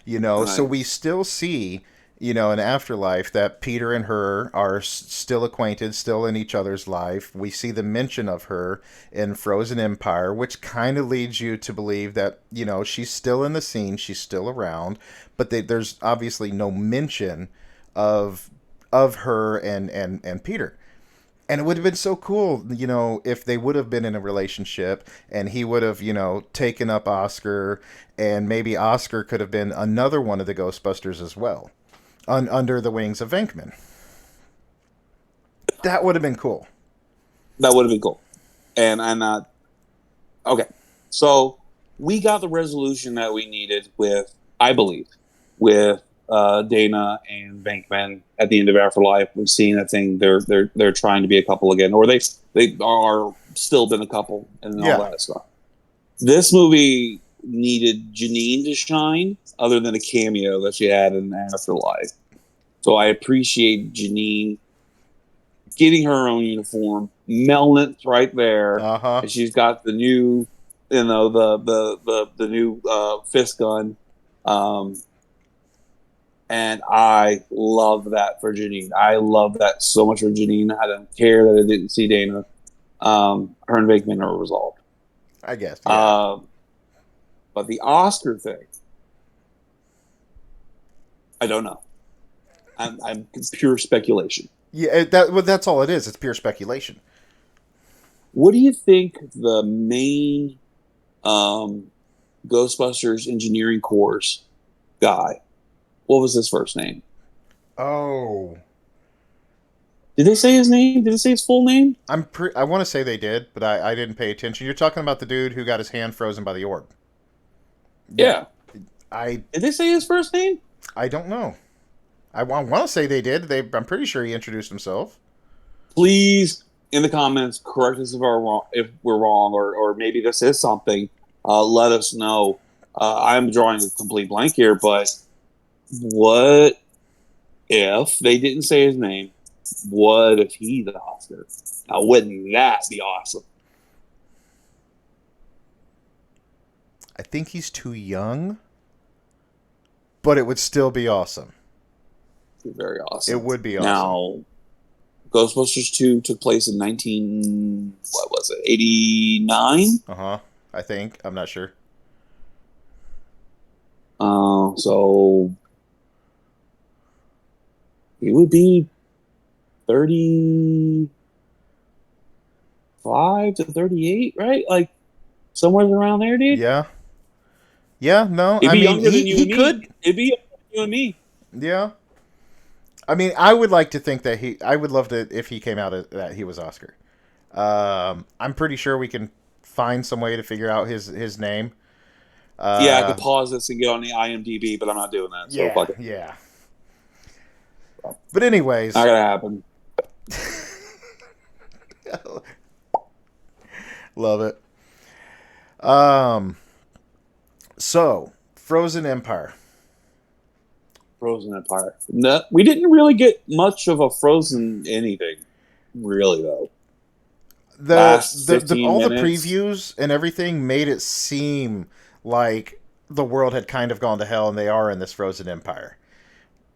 You know, so
Right.
we still see, you know, in Afterlife that Peter and her are still acquainted, still in each other's life. We see the mention of her in Frozen Empire, which kind of leads you to believe that, you know, she's still in the scene, she's still around, but there's obviously no mention of her and Peter. And it would have been so cool, you know, if they would have been in a relationship and he would have, you know, taken up Oscar, and maybe Oscar could have been another one of the Ghostbusters as well, under the wings of Venkman. That would have been cool.
That would have been cool. And I'm not okay. So we got the resolution that we needed with, I believe. with Dana and Bankman at the end of Afterlife. We've seen that thing. They're trying to be a couple again, or they are still been a couple, and all
Yeah.
that stuff. This movie needed Janine to shine, other than a cameo that she had in Afterlife. So I appreciate Janine getting her own uniform. Melnit's right there,
Uh huh.
and she's got the new, the new fist gun. Um, and I love that for Janine. I love that so much for Janine. I don't care that I didn't see Dana. Her and Bakeman are resolved.
I guess. Yeah.
Um, but the Oscar thing, I don't know. I'm it's pure speculation.
Yeah. That's all it is. It's pure speculation.
What do you think the main um, Ghostbusters engineering course guy? What was his first name?
Oh.
Did they say his name? Did they say his full name?
I want to say they did, but I didn't pay attention. You're talking about the dude who got his hand frozen by the orb. Yeah.
Yeah.
I
Did they say his first name?
I don't know. I want to say they did. I'm pretty sure he introduced himself.
Please, in the comments, correct us if we're wrong, or maybe this is something. Let us know. I'm drawing a complete blank here, but what if they didn't say his name? What if he's the Oscar? Now, wouldn't that be awesome?
I think he's too young, but it would still be awesome.
It'd be very awesome.
It would be awesome.
Now, Ghostbusters 2 took place in what was it, 89?
I think. I'm not sure.
So he would be 35 to 38, right? Like somewhere around there, dude.
Yeah. Yeah, no.
It'd
I
be
mean,
younger than you
he
and me.
could.
It'd be younger than you and me.
Yeah. I mean, I would like to think that I would love to if he came out that he was Oscar. I'm pretty sure we can find some way to figure out his name.
Yeah, I could pause this and get on the IMDb, but I'm not doing that. So
Yeah,
fuck it.
yeah. But anyways,
Not gonna happen.
love it. So Frozen Empire.
Frozen Empire. No, we didn't really get much of a Frozen anything, really though. Last
The
15
all the
minutes.
previews and everything made it seem like the world had kind of gone to hell, and they are in this Frozen Empire.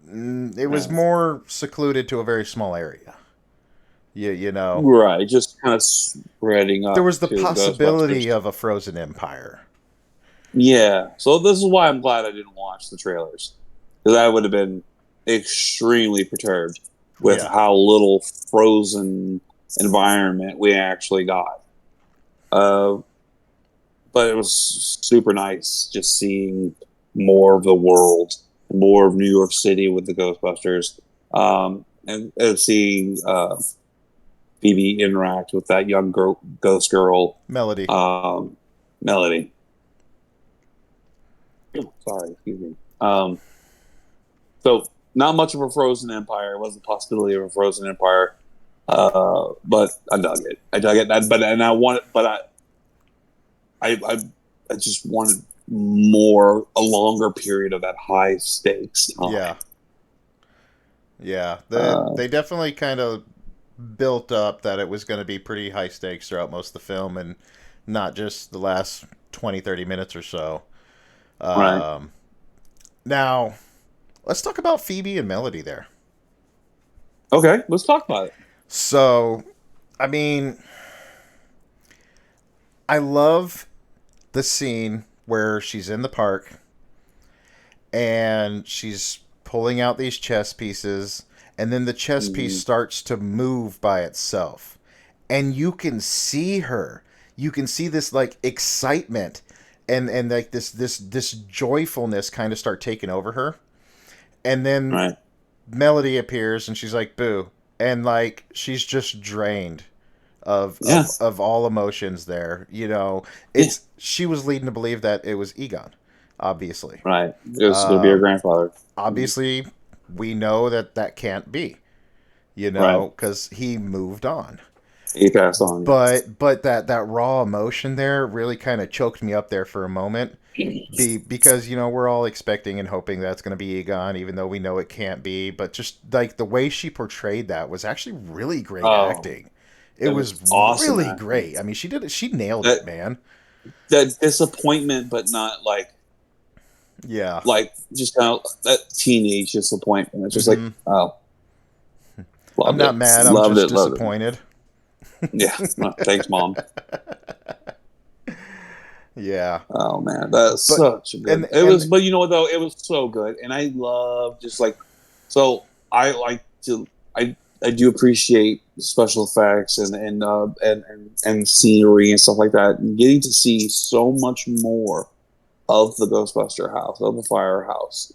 It was more secluded to a very small area. You know,
Right, just kind of spreading up.
there was the
to
possibility
Ghostbusters.
of a Frozen Empire.
Yeah, so this is why I'm glad I didn't watch the trailers, because I would have been extremely perturbed with
Yeah.
how little Frozen environment we actually got. Uh, but it was super nice just seeing more of the world, more of New York City with the Ghostbusters, and seeing Phoebe interact with that young ghost girl,
Melody.
Melody. Sorry, excuse me. So not much of a Frozen Empire. It was a possibility of a Frozen Empire, but I dug it. I dug it. I wanted, but I just wanted a longer period of that high stakes time.
Yeah. Yeah.
Uh,
They definitely kind of built up that it was going to be pretty high stakes throughout most of the film, and not just the last 20, 30 minutes or so.
right.
Now, let's talk about Phoebe and Melody there.
Okay, let's talk about it.
So, I mean, I love the scene where she's in the park and she's pulling out these chess pieces, and then the chess piece starts to move by itself. And you can see her. You can see this like excitement and like this joyfulness kind of start taking over her. And then
Right.
Melody appears and she's like, boo. And like she's just drained of
Yeah.
of all emotions there. You know, she was leading to believe that it was Egon. obviously.
Right. It'll be her grandfather.
Obviously, we know that that can't be,
Right.
because he moved on.
He passed on.
But that raw emotion there really kind of choked me up there for a moment. Because we're all expecting and hoping that's going to be Egon, even though we know it can't be. But just like the way she portrayed that was actually really great
Oh,
acting. It
it
was
was awesome
really
acting.
great. I mean, she did it. She nailed
That
it, man.
that disappointment, but not
Yeah.
like just kind of that teenage disappointment. It's just like,
hmm
oh,
I'm
loved
not
it,
mad. I'm
loved
just
it, loved it.
disappointed.
Yeah, well, thanks, mom.
Yeah.
Oh man, that's
But
such a
and
good. It
and
was, but you know what though, it was so good, and I love just like so. I like to. I do appreciate special effects and scenery and stuff like that, and getting to see so much more of the Ghostbuster house, of the firehouse,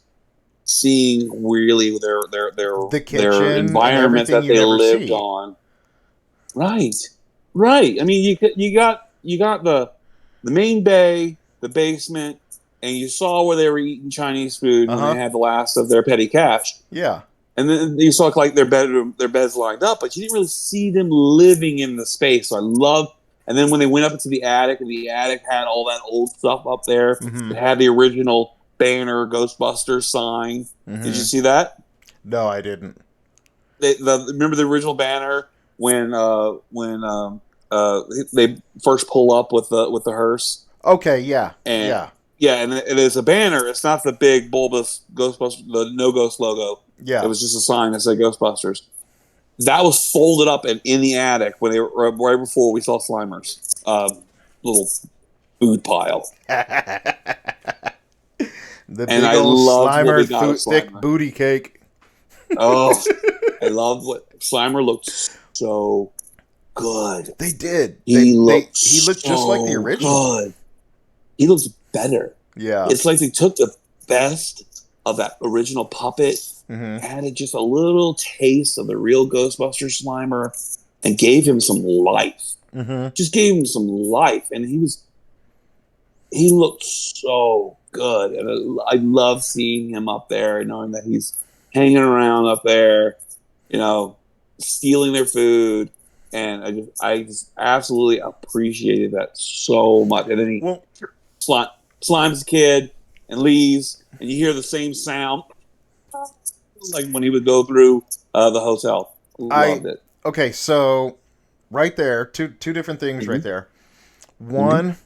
seeing really
the
their
kitchen and
environment
everything
that
you
they
never
lived
see.
on. Right, right. I mean, you got the main bay, the basement, and you saw where they were eating Chinese food
Uh
when they
huh.
had the last of their petty cash.
Yeah.
And then you saw like their beds lined up, but you didn't really see them living in the space. So I love. And then when they went up into the attic, and the attic had all that old stuff up there,
Mm-hmm.
it had the original banner Ghostbusters sign. Did you
Mm-hmm.
see that?
No, I didn't.
Remember the original banner when they first pull up with the hearse,
Okay. Yeah.
and
Yeah.
yeah, and it is a banner. It's not the big bulbous Ghostbusters, the no ghost logo. It
Yeah.
was just a sign that said Ghostbusters. That was folded up and in the attic when they were right before we saw Slimer's little food pile,
The
and
big
I
old
loved what we
Slimer
got of
thick
Slimer.
booty cake.
Oh, I love what Slimer looked so good.
They did.
He looked
He looked just like the
so
original.
good. He looks better.
Yeah.
It's like they took the best of that original puppet,
Mm-hmm.
added just a little taste of the real Ghostbuster Slimer, and gave him some life.
Mm-hmm.
Just gave him some life, and he looked so good, and I love seeing him up there, knowing that he's hanging around up there, you know, stealing their food, and I just absolutely appreciated that so much. And then he
Well,
slimes the kid and leaves, and you hear the same sound like when he would go through the hotel.
I
Loved it.
okay. So right there, two different things right
Hmm.
there.
Hmm.
One,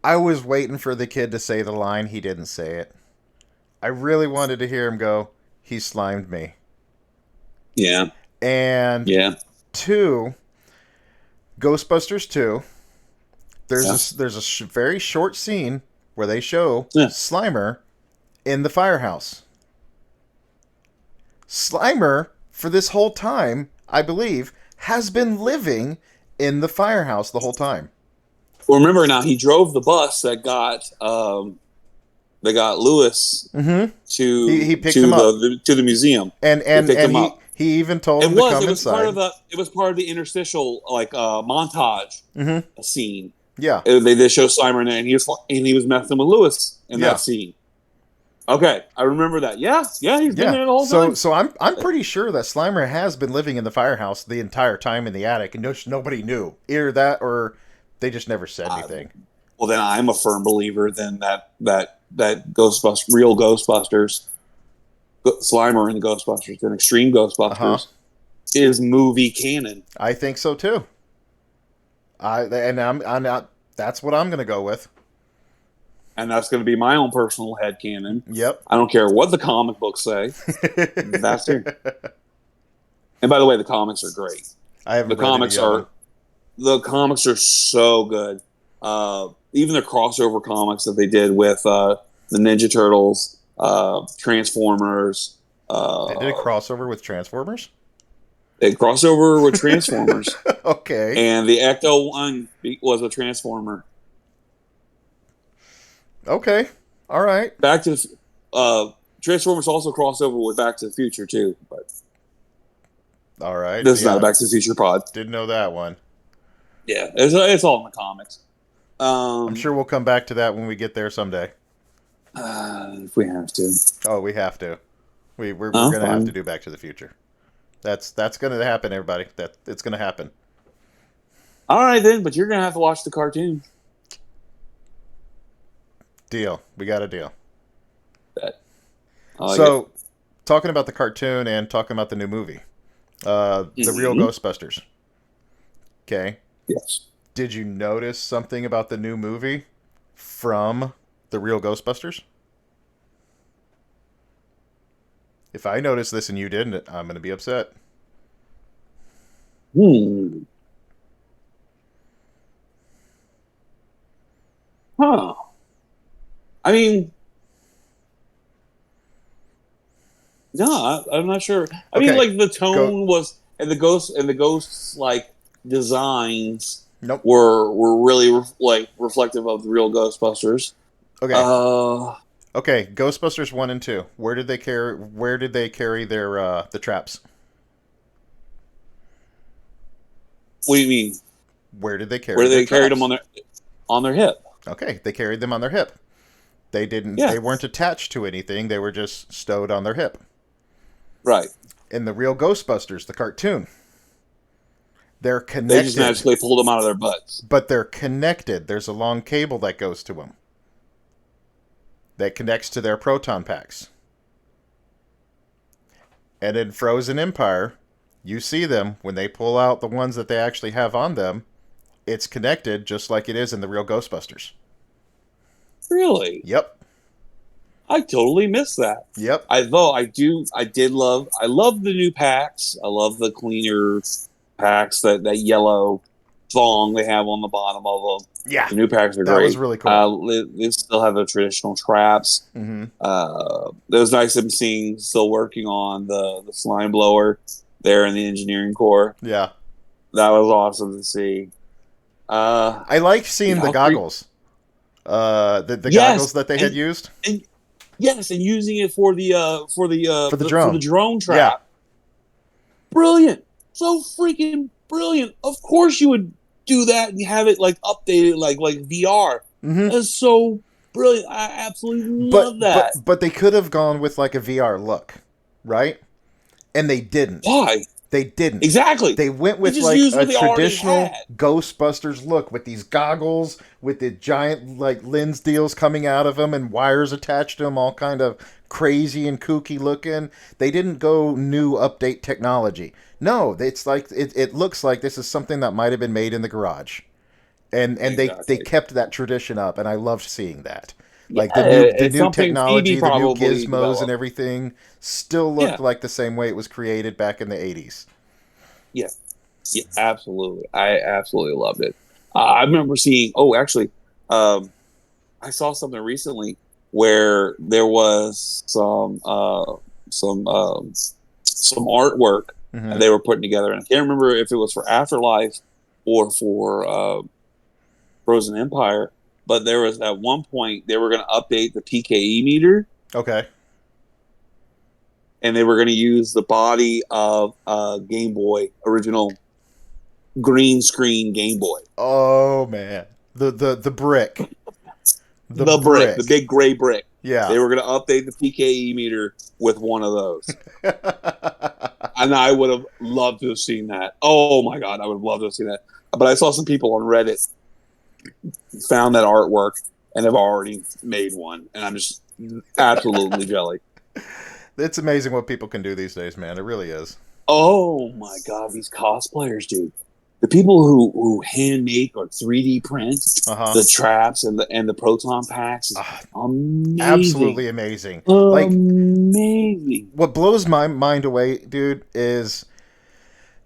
I was waiting for the kid to say the line. He didn't say it. I really wanted to hear him go, "He slimed me."
Yeah,
And
yeah,
two, Ghostbusters 2.
yeah,
There's a very short scene where they show
yeah.
Slimer in the firehouse. Slimer, for this whole time, I believe, has been living in the firehouse the whole time.
Well, remember now he drove the bus that got Lewis
Mm-hmm. He
to
picked him up,
to the museum. They picked
and
him up.
he even told him to come inside.
It was part of the interstitial montage
Mm-hmm.
scene.
Yeah,
They did show Slimer in there, and he was messing with Lewis in that
yeah,
scene. Okay, I remember that. Yeah, yeah, he's been
yeah.
there the whole time.
So I'm pretty sure that Slimer has been living in the firehouse the entire time in the attic, and nobody knew. Either that, or they just never said
Uh,
anything.
well, then I'm a firm believer then that real Ghostbusters, Slimer and the Ghostbusters, and Extreme
Uh huh.
Ghostbusters is movie canon,
I think so too. I'm not. That's what I'm gonna go with.
and that's going to be my own personal head canon.
Yep.
I don't care what the comic books say. That's it. And by the way, the comics are great.
I haven't
The
read any
comics
of them.
are the comics are so good. Even the crossover comics that they did with the Ninja Turtles, Transformers,
They did a
uh,
crossover with Transformers.
they crossover with Transformers,
Okay.
and the Ecto One was a Transformer.
Okay. All right.
Back to Transformers also crossover with Back to the Future too, but
All right.
this is not a
Yeah.
Back to the Future pod.
Didn't know that one.
Yeah, it's all in the comics.
I'm sure we'll come back to that when we get there someday.
If we have to.
Oh, we have to. We're
Oh,
gonna have to
fine.
do Back to the Future. That's gonna happen, everybody. That it's gonna happen.
All right then, but you're gonna have to watch the cartoon.
Deal. We got a deal.
That I like it.
So, talking about the cartoon and talking about the new movie, the real
Hmm.
Ghostbusters. Okay.
Yes.
Did you notice something about the new movie from the real Ghostbusters? If I noticed this and you didn't, I'm gonna be upset.
Hmm. Huh. I mean, no, I'm not sure. I mean,
Okay.
like the
Go.
tone was, and the ghosts like designs
Nope.
were really like reflective of the real Ghostbusters.
Okay.
Uh,
Okay. Ghostbusters 1 and 2. Where did they carry their the traps?
what do you mean?
Where did they
Where
carry their
they carried them
traps?
on their hip?
Okay, they carried them on their hip.
Yeah,
They weren't attached to anything. They were just stowed on their hip.
right.
In the real Ghostbusters, the cartoon, they're
They just
connected,
magically pulled them out of their butts.
but they're connected. There's a long cable that goes to them that connects to their proton packs. And in Frozen Empire, you see them when they pull out the ones that they actually have on them. It's connected just like it is in the real Ghostbusters.
Really?
Yep.
I totally missed that.
Yep.
I love the new packs. I love the cleaner packs, that yellow thong they have on the bottom of them.
Yeah.
The new packs are
That was
great.
really cool.
They still have the traditional traps.
Mm-hmm.
It was nice them seeing still working on the slime blower there in the engineering core.
Yeah.
That was awesome to see. Uh,
I like
the
seeing the
Valkyrie,
goggles. The goggles
yes,
that they had
and
used
and yes, and using it
for the
for the
drone.
drone
Yeah.
trap. Brilliant, so freaking brilliant. Of course, you would do that and have it like updated, like VR.
Mm-hmm.
That's so brilliant. I absolutely love that.
But they could have gone with like a VR look, right? And they didn't.
Why?
They didn't.
Exactly.
They went
They
with
just
like
used
a
what they already
traditional
had.
Ghostbusters look with these goggles with the giant like lens deals coming out of them and wires attached to them, all kind of crazy and kooky looking. They didn't go new update technology. No, it's like it looks like this is something that might have been made in the garage. And they
Exactly.
kept that tradition up and I loved seeing that.
Yeah,
Like the
it's
new
something Phoebe
technology, the new
probably
gizmos and
developed.
everything still
Yeah,
looked like the same way it was created back in the 80s.
yeah, yeah. Absolutely, I absolutely loved it. I remember seeing. Oh, actually, um, I saw something recently where there was some some artwork that
Mhm.
they were putting together, and I can't remember if it was for Afterlife or for Frozen Empire. But there was at one point they were going to update the PKE meter,
Okay.
and they were going to use the body of Game Boy original green screen Game Boy.
Oh man. The brick. The
The brick, the
brick.
big gray brick.
Yeah.
They were going to update the PKE meter with one of those. And I would have loved to have seen that. Oh my God, I would have loved to have seen that. But I saw some people on Reddit found that artwork and have already made one. And I'm just absolutely jelly.
It's amazing what people can do these days, man. It really is.
Oh my God, these cosplayers, dude. The people who hand make or 3D print
Uh-huh.
the traps and the proton packs is
Ah,
amazing.
absolutely amazing. Like
Amazing.
what blows my mind away, dude, is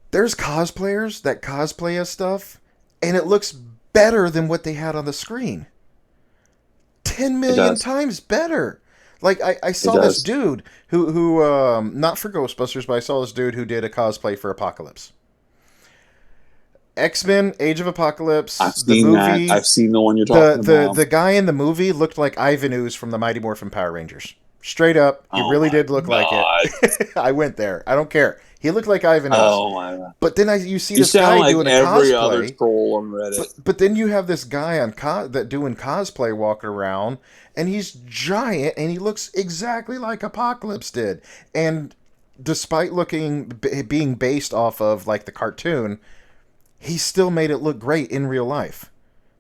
there's cosplayers that cosplay as stuff and it looks better than what they had on the screen. 10
It
million
does.
times better. Like I
It
saw this
does.
dude who not for Ghostbusters, but I saw this dude who did a cosplay for Apocalypse. X-Men Age of Apocalypse,
I've
the
seen that.
movie,
I've seen the one you're
the
talking
the
about.
the guy in the movie looked like Ivan Ooze from the Mighty Morphin Power Rangers. Straight up, he
Oh
really
my
did look like it.
god.
I went there. I don't care. He looked like Ivan S.
Oh my god.
But then you see
You
this
sound
guy
like
doing a
every other
cosplay.
troll on Reddit.
But then you have this guy on that doing cosplay walking around, and he's giant, and he looks exactly like Apocalypse did. And despite being based off of like the cartoon, he still made it look great in real life.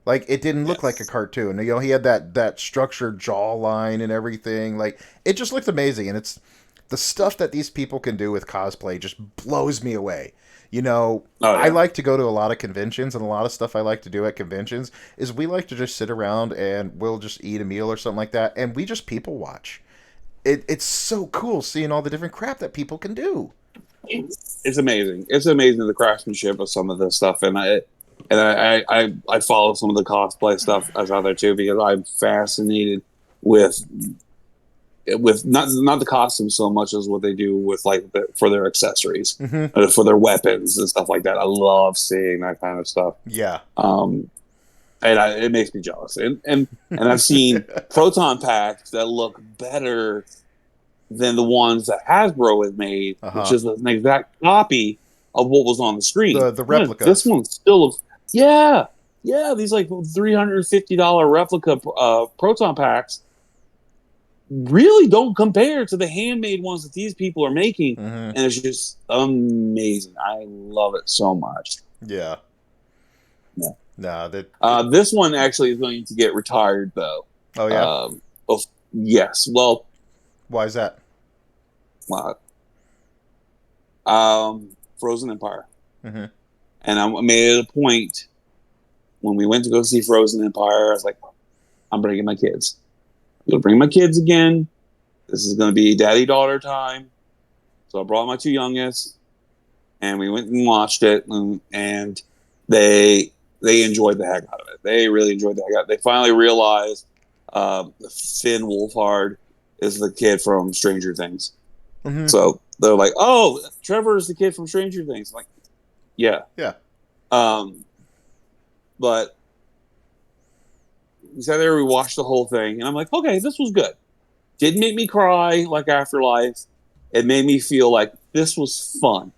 Like it didn't look like a
Yes.
cartoon. You know, he had that structured jawline and everything. Like it just looked amazing, and it's the stuff that these people can do with cosplay just blows me away. You know,
Oh
I
yeah.
like to go to a lot of conventions, and a lot of stuff I like to do at conventions is we like to just sit around and we'll just eat a meal or something like that, and we just people watch. It's so cool seeing all the different crap that people can do.
It's amazing. It's amazing the craftsmanship of some of this stuff, and I follow some of the cosplay stuff that's out there too because I'm fascinated with not the costumes so much as what they do with like for their accessories,
Hmm.
for their weapons and stuff like that. I love seeing that kind of stuff.
Yeah.
Um, and it makes me jealous. And I've seen proton packs that look better than the ones that Hasbro has made,
Uh
which
huh.
is an exact copy of what was on the screen.
The
This
replicas.
one still looks, yeah, yeah. These like $350 replica proton packs really don't compare to the handmade ones that these people are making,
Hmm.
and it's just amazing. I love it so much.
Yeah.
Yeah.
Nah. That.
This one actually is going to get retired though.
Oh yeah.
Um, oh, yes. Well,
Why is that?
uh, Frozen Empire,
Hmm.
and I made it a point when we went to go see Frozen Empire. I was like, I'm bringing my kids. I'm gonna bring my kids again. This is going to be daddy daughter time. So I brought my two youngest, and we went and watched it, and they enjoyed the heck out of it. They really enjoyed the heck out of it. They finally realized Finn Wolfhard is the kid from Stranger Things.
Hmm.
So they're like, "Oh, Trevor is the kid from Stranger Things." I'm like, yeah.
Yeah.
Um, but we sat there, we watched the whole thing, and I'm like, okay, this was good. Didn't make me cry like Afterlife. It made me feel like this was fun.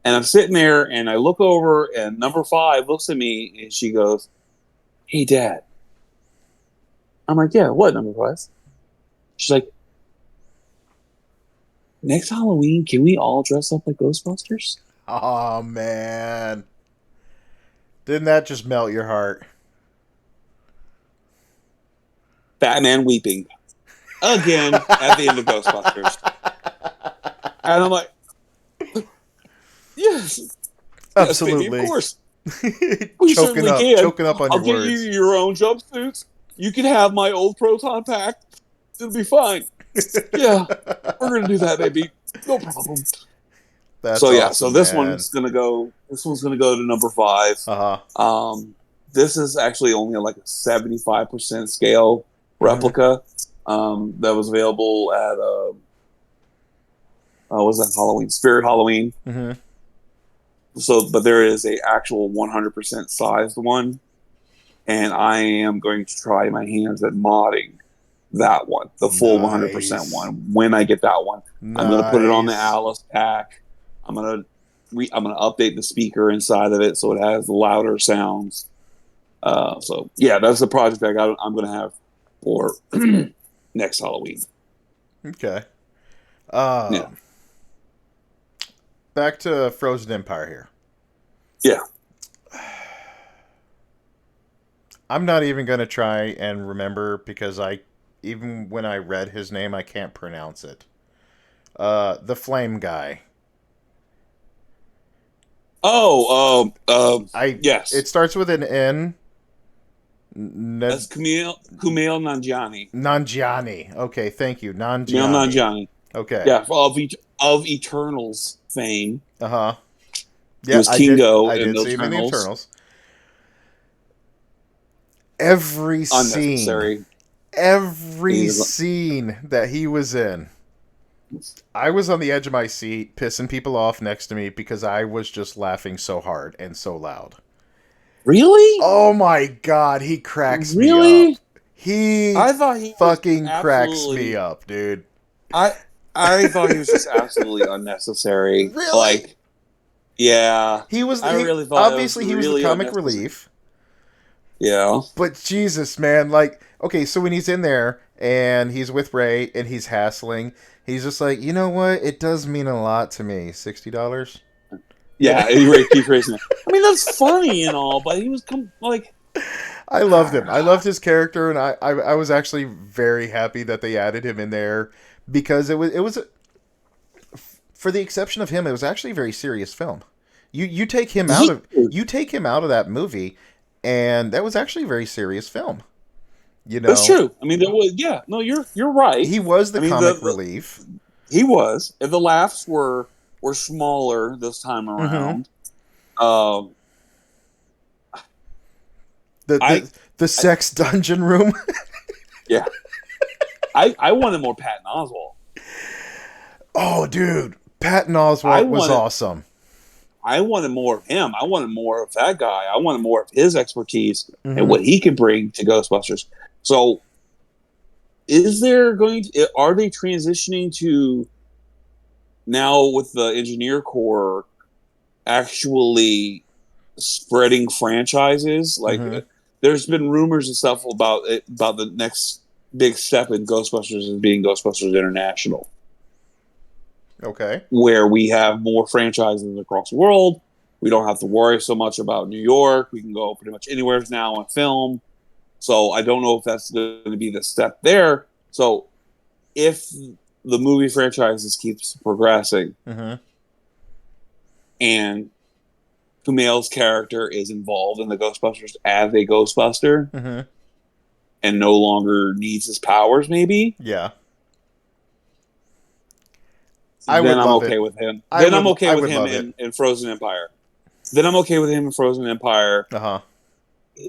And I'm sitting there, and I look over, and number 5 looks at me, and she goes, "Hey, Dad." I'm like, "Yeah, what, number 5?" She's like, "Next Halloween, can we all dress up like Ghostbusters?"
Oh man. Didn't that just melt your heart?
Batman weeping again at the end of Ghostbusters. And I'm like, yes, yes, baby, of
Absolutely.
course. We
choking
certainly
up,
can.
choking up on
I'll
your
get you
words.
your own jumpsuits. You can have my old proton pack. It'll be fine. Yeah, we're gonna do that, baby. No problem.
That's
So yeah, so
awesome,
this
man.
one's gonna go. This one's gonna go to number 5.
Uh huh.
This is actually only like a 75% scale
Hmm.
replica that was available at was that Halloween Spirit Halloween.
Hmm.
So, but there is a actual 100% sized one, and I am going to try my hands at modding that one, the full 100%
Nice.
one. When I get that one, I'm going to put it on the
Nice.
Alice pack. I'm going to I'm going to update the speaker inside of it so it has louder sounds. So yeah, that's the project I'm going to have for next Halloween.
Okay.
Yeah,
Back to Frozen Empire here.
yeah.
I'm not even gonna try and remember because even when I read his name, I can't pronounce it. The Flame guy.
Oh,
It
yes.
starts with an N.
That's Kumail Nanjiani.
Nanjiani. Okay, thank you,
Kumail
Nanjiani.
Nanjiani.
Okay.
Yeah, of Eternals fame.
Uh huh.
He
Yeah,
was Kingo
I
in
did
the
see him in the
Eternals.
Eternals. Every scene,
Unnecessary.
every
He's
scene that he was in, I was on the edge of my seat, pissing people off next to me because I was just laughing so hard and so loud.
really,
Oh my god, he cracks me up.
really.
He
I thought he was
fucking cracks me
absolutely.
up, dude.
I I thought he was just absolutely unnecessary.
Really?
Like, yeah,
He was
I
he
really thought it was
obviously he was the
really
comic
unnecessary.
relief.
Yeah,
But Jesus, man, like, okay, so when he's in there and he's with Ray and he's hassling, he's just like, you know what? It does mean a lot to me. $60. You know,
yeah, he keeps raising it. I mean, that's funny and all, but he was like,
I loved him. I loved his character, and I was actually very happy that they added him in there because it was for the exception of him, it was actually a very serious film. You take him out
he,
of you take him out of that movie, and that was actually a very serious film. You
that's
know,
true. I mean, there was, yeah, no, you're right.
he was
I
the
mean,
comic relief.
he was, and the laughs were smaller this time
Mm-hmm.
around. Um,
The
I,
the the
I
sex dungeon room.
yeah, I wanted more Patton Oswalt.
Oh, dude, Patton
I
Oswalt was
wanted
awesome.
I wanted more of him. I wanted more of that guy. I wanted more of his expertise and
Mm-hmm.
what he could bring to Ghostbusters. So, is there going to are they transitioning to now with the engineer corps actually spreading franchises? Like,
Mm-hmm.
there's been rumors and stuff about it, about the next big step in Ghostbusters as being Ghostbusters International,
Okay.
where we have more franchises across the world. We don't have to worry so much about New York. We can go pretty much anywhere now on film. So I don't know if that's going to be the step there. So if the movie franchises keeps progressing
Mm-hmm.
and Kumail's character is involved in the Ghostbusters as a Ghostbuster
Mm-hmm.
and no longer needs his powers, maybe,
Yeah. I
then
would
I'm
love
okay
it.
with him.
I
Then I'm
would
okay
I
with
would
him
love it.
in Frozen Empire. Then I'm okay with him in Frozen Empire.
Uh-huh.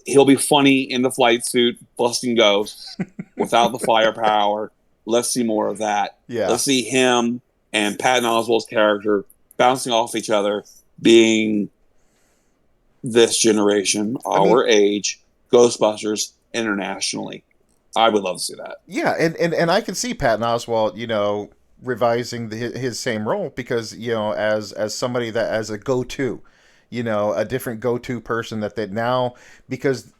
He'll be funny in the flight suit, busting ghosts without the firepower. Let's see more of that.
Yeah.
Let's see him and Patton Oswalt's character bouncing off each other, being this generation,
I mean,
our age, Ghostbusters internationally. I would love to see that.
yeah, and I can see Patton Oswalt, revising his same role because, as somebody that as a go-to, a different go-to person that now because,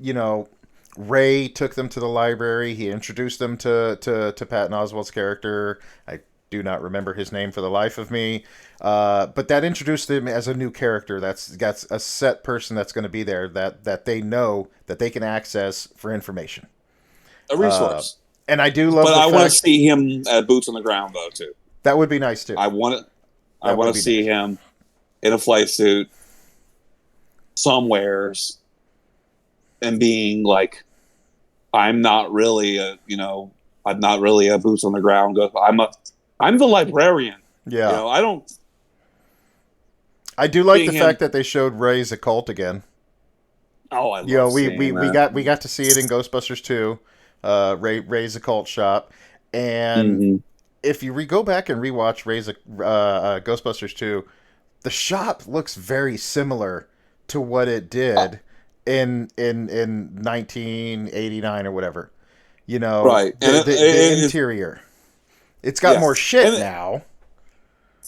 Ray took them to the library. He introduced them to Patton Oswalt's character. I do not remember his name for the life of me. But that introduced him as a new character. That's got a set person that's going to be there that they know that they can access for information.
A
Uh,
resource.
and I do love
But
the
I want to
fact
see him at boots on the ground though too.
that would be nice too.
I want to I
That
want
would
to
be
see
nice.
him in a flight suit somewheres and being like, I'm not really I'm not really a boots on the ground ghost. I'm the librarian.
Yeah,
I don't
I do like
seeing
the fact
him.
that they showed Ray's occult again.
Oh, I love seeing
We
that.
got to see it in Ghostbusters 2, Ray's occult shop, and
Mm-hmm.
if you go back and rewatch Ghostbusters 2, the shop looks very similar to what it did in 1989 or whatever.
Right, and
The
it's
interior. It's got
yeah,
more shit
and
now.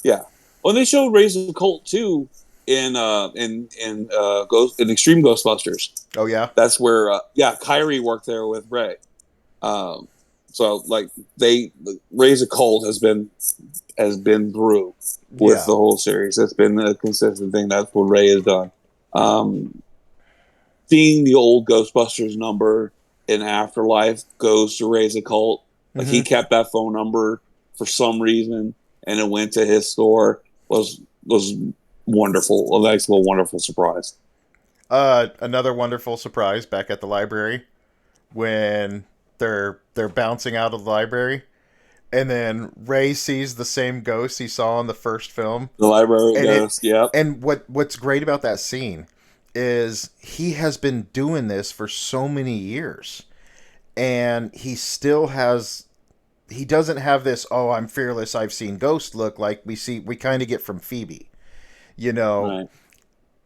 yeah. Well, they showed Raising Colt too in Extreme Ghostbusters.
Oh yeah.
That's where Kyrie worked there with Ray. Um, so like they Raise a Colt has been through with
Yeah.
the whole series. That's been a consistent thing. That's what Ray has done. Um, Seeing the old Ghostbusters number in Afterlife goes to Raise a Cult. Like he
Mm-hmm.
kept that phone number for some reason, and it went to his store. Was wonderful. A nice little wonderful surprise.
Another wonderful surprise back at the library when they're bouncing out of the library, and then Ray sees the same ghost he saw in the first film,
The library
and
ghost. Yep.
what's great about that scene is he has been doing this for so many years, and he doesn't have this "oh, I'm fearless, I've seen ghosts" look like we kind of get from Phoebe. You know,
Right.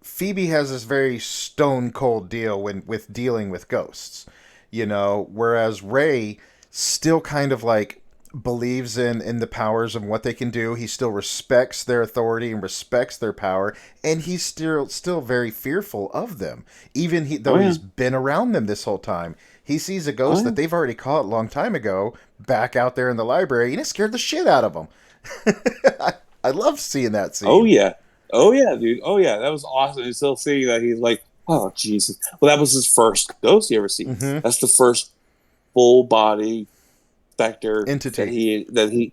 Phoebe has this very stone cold deal with dealing with ghosts. whereas Ray still kind of like believes in the powers of what they can do. He still respects their authority and respects their power, and he's still very fearful of them, even
Oh
though
yeah.
he's been around them this whole time. He sees a
Oh
ghost
yeah.
that they've already caught a long time ago back out there in the library, and it scared the shit out of him. I love seeing that
Oh
scene.
yeah. Oh yeah, dude. Oh yeah. That was awesome. And still seeing that he's like, oh Jesus. Well, that was his first ghost he ever seen.
Mm-hmm.
That's the first full body specter
Entity.
that he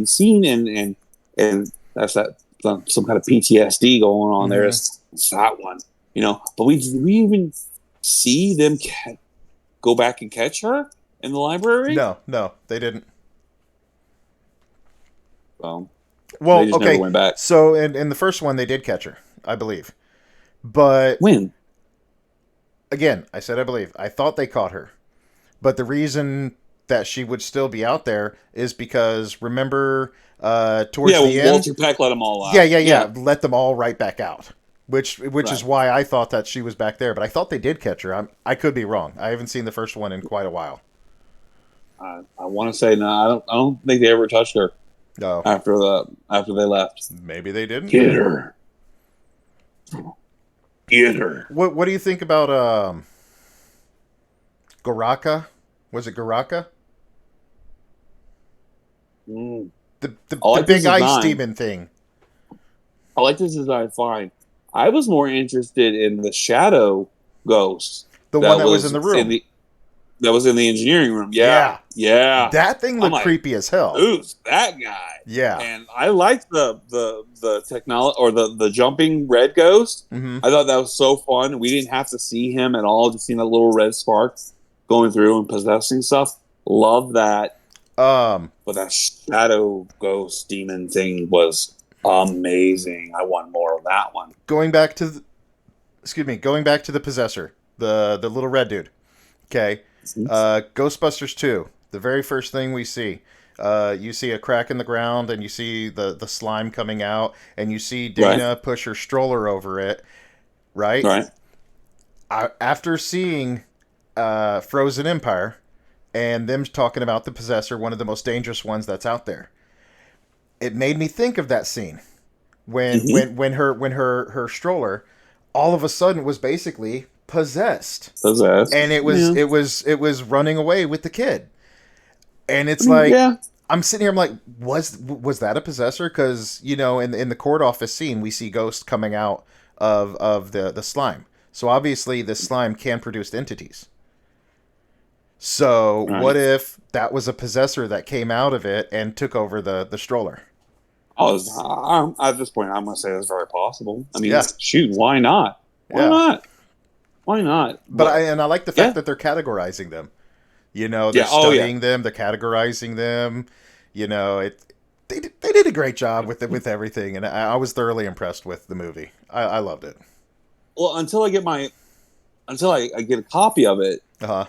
seen, and that's that some kind of PTSD going on there.
Mm-hmm.
It's that one, But we even see them go back and catch her in the library.
No, no, they didn't.
Um, they
Well,
just never
okay.
went back.
So in the first one, they did catch her, I believe. But
When?
again, I said I believe. I thought they caught her. But the reason that she would still be out there is because, remember, towards
Yeah,
the
when
end,
Walter Peck let them all
yeah,
out.
yeah,
Yeah,
yeah, let them all right back out. Which is
right.
why I thought that she was back there. But I thought they did catch her. I could be wrong. I haven't seen the first one in quite a while.
I want to say no. I don't think they ever touched her
No,
after they left.
maybe they didn't.
Get her. Get her.
What do you think about Goraka? Was it Goraka?
Mm.
The the,
I
the
like this
big ice
design.
demon thing.
I like this design fine. I was more interested in the shadow ghost
The one
that
that was in
was
the
in
room.
the engineering room. Yeah,
Yeah.
yeah.
That thing
I'm
looked
like,
creepy as hell.
who's that guy?
Yeah.
And I liked the technology or the jumping red ghost.
Mm-hmm.
I thought that was so fun. We didn't have to see him at all; just seeing a little red spark going through and possessing stuff. Love that. But that shadow ghost demon thing was amazing. I want more of that one.
Going back to going back to the possessor, the little red dude. Okay. Ghostbusters 2, the very first thing we see. You see a crack in the ground and you see the slime coming out and you see
Right,
Dana push her stroller over it, right?
right.
After seeing Frozen Empire and them talking about the possessor, one of the most dangerous ones that's out there, it made me think of that scene when
Mm-hmm.
her stroller all of a sudden was basically possessed, and
Possessed. Yeah.
it was running away with the kid, and
I
it's
mean,
like
yeah.
I'm sitting here, I'm like, was that a possessor? Because in the court office scene we see ghosts coming out of the slime, so obviously this slime can produce entities. So what
Right.
if that was a possessor that came out of it and took over the stroller?
At this point, I'm going to say that's very possible. I mean,
Yeah,
shoot, why not? Why
yeah.
not? Why not?
But
But
I like the fact
yeah,
that they're categorizing them. They're
yeah. Oh yeah.
studying them, they're categorizing them. They did a great job with everything, and I was thoroughly impressed with the movie. I loved it.
Well, until I get a copy of it.
Uh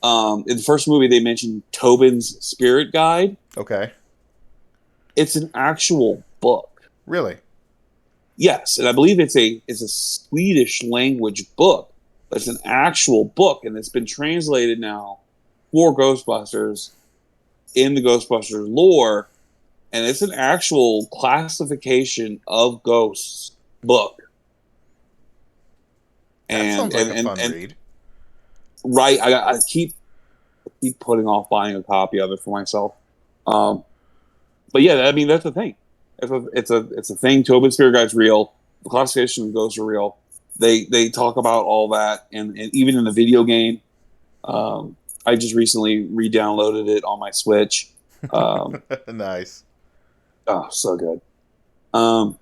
huh.
In the first movie, they mentioned Tobin's Spirit Guide.
Okay.
It's an actual book.
Really?
Yes, and I believe it's a Swedish language book. But it's an actual book, and it's been translated now for Ghostbusters in the Ghostbusters lore, and it's an actual classification of ghosts book.
That
And
sounds like
and
a
and,
fun
and
read.
right, I keep putting off buying a copy of it for myself. Um, but yeah, I mean that's the thing. It's a thing. Tobin's Spirit Guide's real. The classification of ghosts are real. They talk about all that, and even in the video game. I just recently re-downloaded it on my Switch. Um,
Nice.
oh, so good. Um,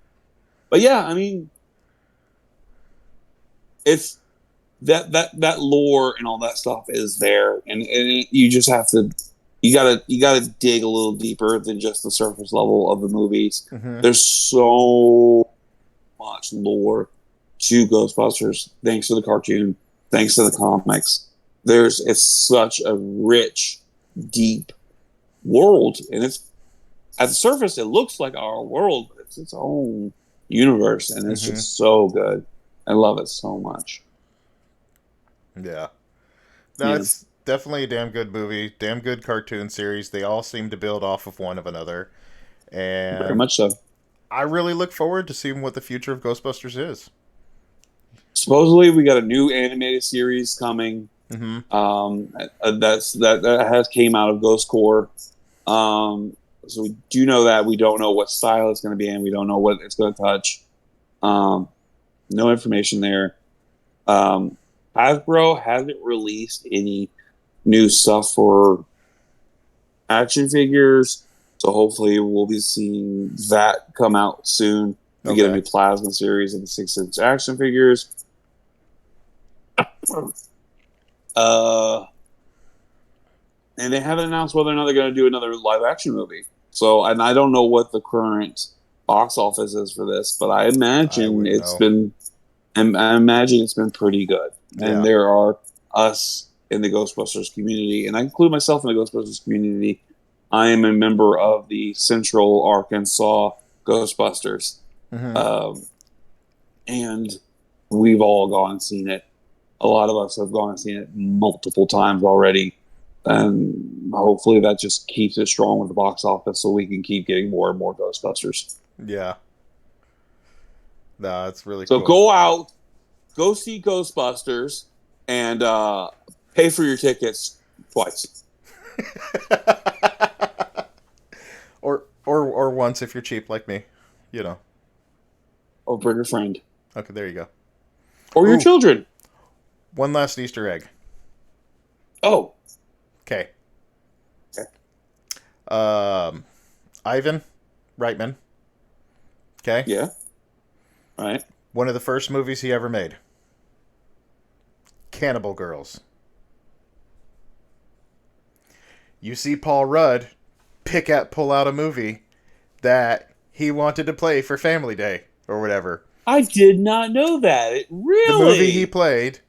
but yeah, I mean, it's that lore and all that stuff is there, and you just have to you gotta dig a little deeper than just the surface level of the movies.
Hmm.
There's so much lore to Ghostbusters thanks to the cartoon, thanks to the comics. It's such a rich, deep world, and it's at the surface it looks like our world, but it's its own universe, and it's
Hmm.
just so good. I love it so much.
Yeah. No,
Yeah,
it's definitely a damn good movie, damn good cartoon series. They all seem to build off of one of another,
very
and
much so.
I really look forward to seeing what the future of Ghostbusters is.
Supposedly, we got a new animated series coming.
Mm-hmm.
That has came out of Ghost Core. So we do know that. We don't know what style it's going to be in. We don't know what it's going to touch. Um, no information there. Um, Hasbro hasn't released any new stuff for action figures, so hopefully we'll be seeing that come out soon. We get a
Okay.
new plasma series of the 6-inch action figures. Uh, and they haven't announced whether or not they're going to do another live action movie. So, and I don't know what the current box office is for this, but I
I
imagine
wouldn't
it's
know.
been, and I imagine it's been pretty good. And
Yeah.
there are us in the Ghostbusters community, and I include myself in the Ghostbusters community. I am a member of the Central Arkansas Ghostbusters,
Mm-hmm.
um, and we've all gone and seen it. A lot of us have gone and seen it multiple times already, and hopefully that just keeps it strong with the box office, so we can keep getting more and more Ghostbusters.
Yeah. No, it's really
So
cool.
go out, go see Ghostbusters, and pay for your tickets twice,
or once if you're cheap like me, you know.
or bring a friend,
Okay, there you go.
or your
Ooh,
children.
one last Easter egg.
Oh,
Okay.
okay.
Ivan Reitman. Okay.
Yeah, all right.
One of the first movies he ever made. Cannibal Girls. You see Paul Rudd pull out a movie that he wanted to play for Family Day or whatever.
I did not know that.
The movie he
Really?
played,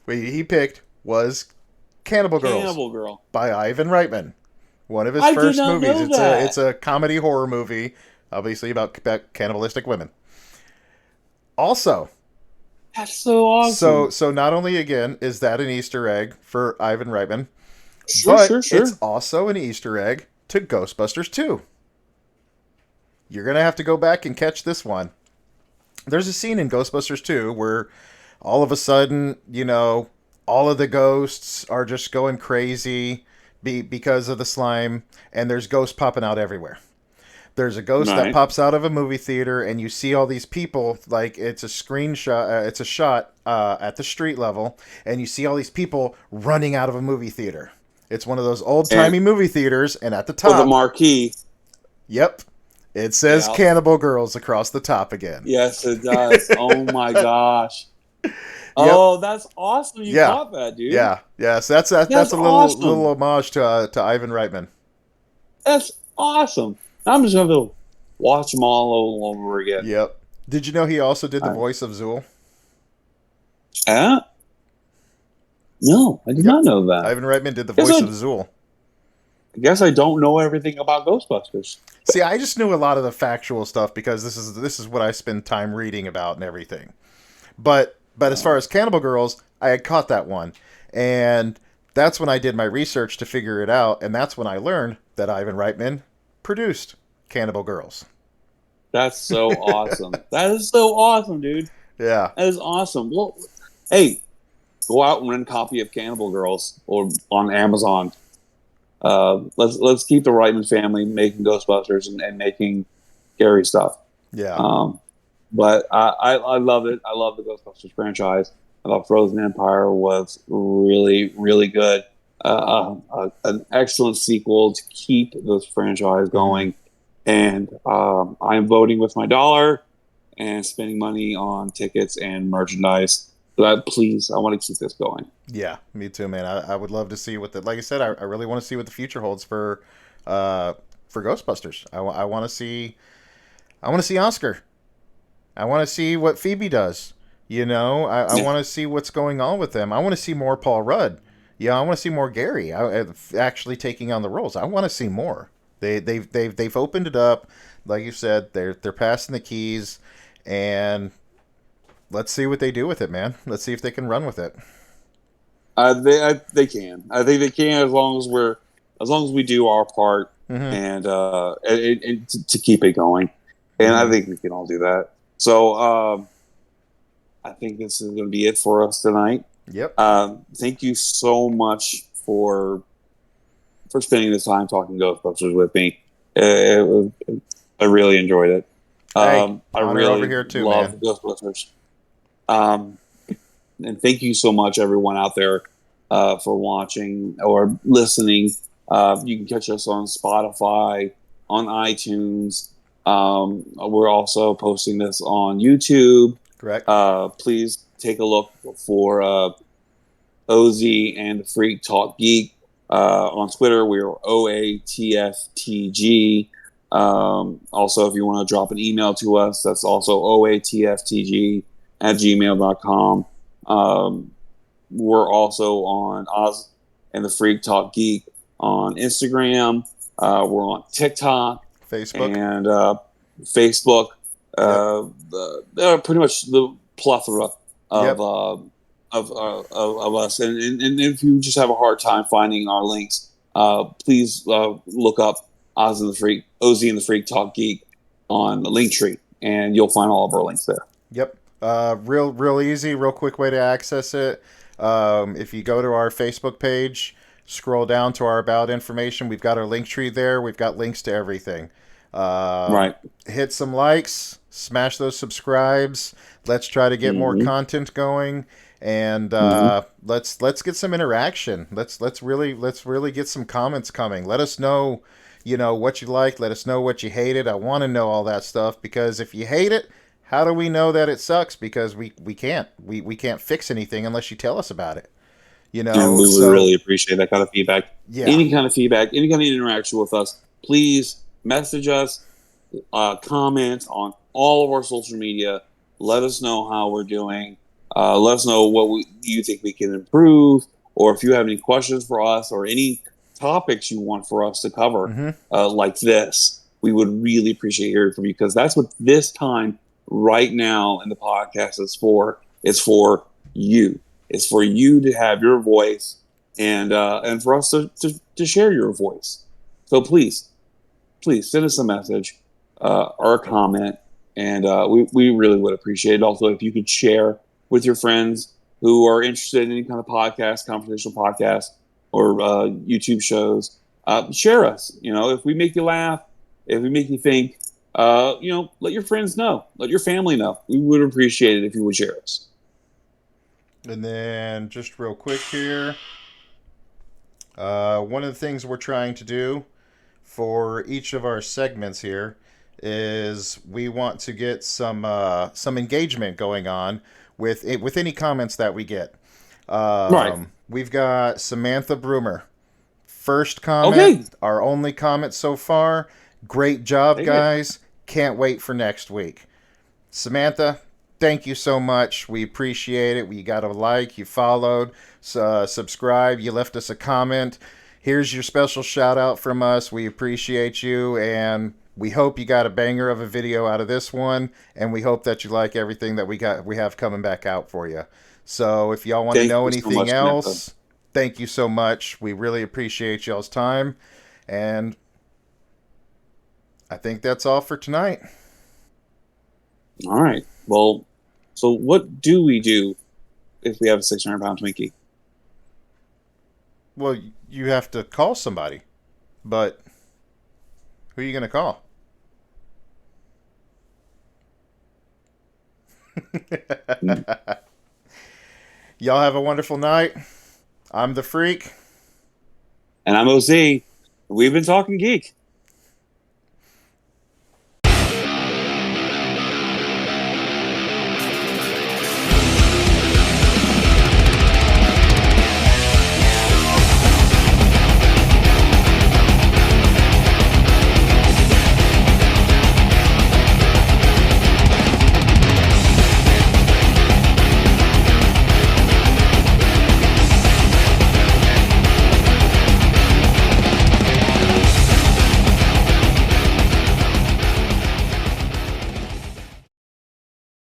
he picked, was Cannibal Girls
Cannibal Girl.
by Ivan Reitman. One of his
I did
first
not
movies.
know
It's
that.
a comedy horror movie, obviously about cannibalistic women. Also,
That's so awesome.
so not only again is that an Easter egg for Ivan Reitman,
Sure,
but
sure, sure.
it's also an Easter egg to Ghostbusters 2. You're going to have to go back and catch this one. There's a scene in Ghostbusters 2 where all of a sudden, all of the ghosts are just going crazy because of the slime, and there's ghosts popping out everywhere. There's a ghost that
Right.
pops out of a movie theater, and you see all these people. Like it's a screenshot, it's a shot at the street level, and you see all these people running out of a movie theater. It's one of those old
And
timey movie theaters, and at the
with the
top,
marquee.
yep, it says
Yeah.
Cannibal Girls across the top again.
Yes, it does. Oh my gosh.
Yep.
Oh, that's awesome. You
Yeah.
caught that, dude.
Yeah. Yeah. So that's
That's
a little
awesome.
homage to Ivan Reitman.
That's awesome. I'm just going to watch them all over again.
Yep. Did you know he also did the
I,
voice of Zool?
uh, no, I did
Yep.
not know that.
Ivan Reitman did the
Guess
voice
I,
of Zool.
I guess I don't know everything about Ghostbusters.
See, I just knew a lot of the factual stuff because this is what I spend time reading about and everything. But as far
Oh,
as Cannibal Girls, I had caught that one, and that's when I did my research to figure it out, and that's when I learned that Ivan Reitman produced Cannibal Girls.
that's so awesome. That is so awesome, dude.
Yeah.
That is awesome. Well, hey, go out and rent a copy of Cannibal Girls or on Amazon. Let's keep the Reitman family making Ghostbusters and making scary stuff.
Yeah.
Um, but I love it. I love the Ghostbusters franchise. I thought Frozen Empire was really really good. An excellent sequel to keep this franchise
Mm-hmm.
going. And I'm voting with my dollar and spending money on tickets and merchandise. But please, I want to keep this going.
Yeah, me too, man. I would love to see what the like I said. I really want to see what the future holds uh, for Ghostbusters. I want to see Oscar. I want to see what Phoebe does. I
Yeah.
want to see what's going on with them. I want to see more Paul Rudd. Yeah, I want to see more Gary. Actually taking on the roles. I want to see more. They've opened it up, like you said. They're passing the keys, and let's see what they do with it, man. Let's see if they can run with it.
They can. I think they can as long as we do our part
Mm-hmm.
and to keep it going. And I
Mm-hmm.
think we can all do that. So I think this is going to be it for us tonight.
Yep.
Thank you so much for spending this time talking Ghostbusters with me. I really enjoyed it.
Hey,
I
honor over
really
here too, man.
love Ghostbusters. Um, and thank you so much, everyone out there, for watching or listening. You can catch us on Spotify, on iTunes. We're also posting this on YouTube.
Correct.
Please take a look for OZ and the Freak Talk Geek. On Twitter, we're OATFTG. Also, if you want to drop an email to us, that's also OATFTG@gmail.com. We're also on Oz and the Freak Talk Geek on Instagram. We're on TikTok
Facebook.
and Facebook.
Yep.
Pretty much the plethora of
Yep.
uh, of us. And if you just have a hard time finding our links, please look up Oz and the Freak Talk Geek on the Linktree, and you'll find all of our links there.
Yep. Real easy, real quick way to access it. If you go to our Facebook page, scroll down to our about information. We've got our link tree there. We've got links to everything.
Right.
Hit some likes, smash those subscribes. Let's try to get more
Mm-hmm.
content going, and
Mm-hmm.
let's get some interaction. Let's really get some comments coming. Let us know, what you liked. Let us know what you hated. I want to know all that stuff because if you hate it, how do we know that it sucks? Because we can't we can't fix anything unless you tell us about it.
And we would
So
really appreciate that kind of feedback.
yeah.
Any kind of feedback, any kind of interaction with us, please message us, comment on all of our social media. Let us know how we're doing. Let us know you think we can improve, or if you have any questions for us, or any topics you want for us to cover,
Mm-hmm.
like this. We would really appreciate hearing from you because that's what this time right now in the podcast is for. It's for you. It's for you to have your voice and for us to share your voice. So please send us a message or a comment, and we really would appreciate it. Also, if you could share with your friends who are interested in any kind of podcast, conversational podcast, or YouTube shows, share us. If we make you laugh, if we make you think, let your friends know, let your family know. We would appreciate it if you would share us.
And then just real quick here, one of the things we're trying to do for each of our segments here is we want to get some engagement going on with any comments that we get.
Right.
We've got Samantha Broomer. First comment,
Okay.
our only comment so far. Great job,
Take it.
guys. Can't wait for next week. Samantha, thank you so much. We appreciate it. You got a like, you followed, subscribe, you left us a comment. Here's your special shout out from us. We appreciate you, and we hope you got a banger of a video out of this one, and we hope that you like everything that we have coming back out for you. So if y'all want to
Thank
know
you so
anything
much, Samantha.
else, thank you so much. We really appreciate y'all's time, and I think that's all for tonight.
All right. Well, so what do we do if we have a 600-pound Twinkie?
Well, you have to call somebody, but who are you going to call? Y'all have a wonderful night. I'm the Freak.
And I'm OC. We've been talking geek.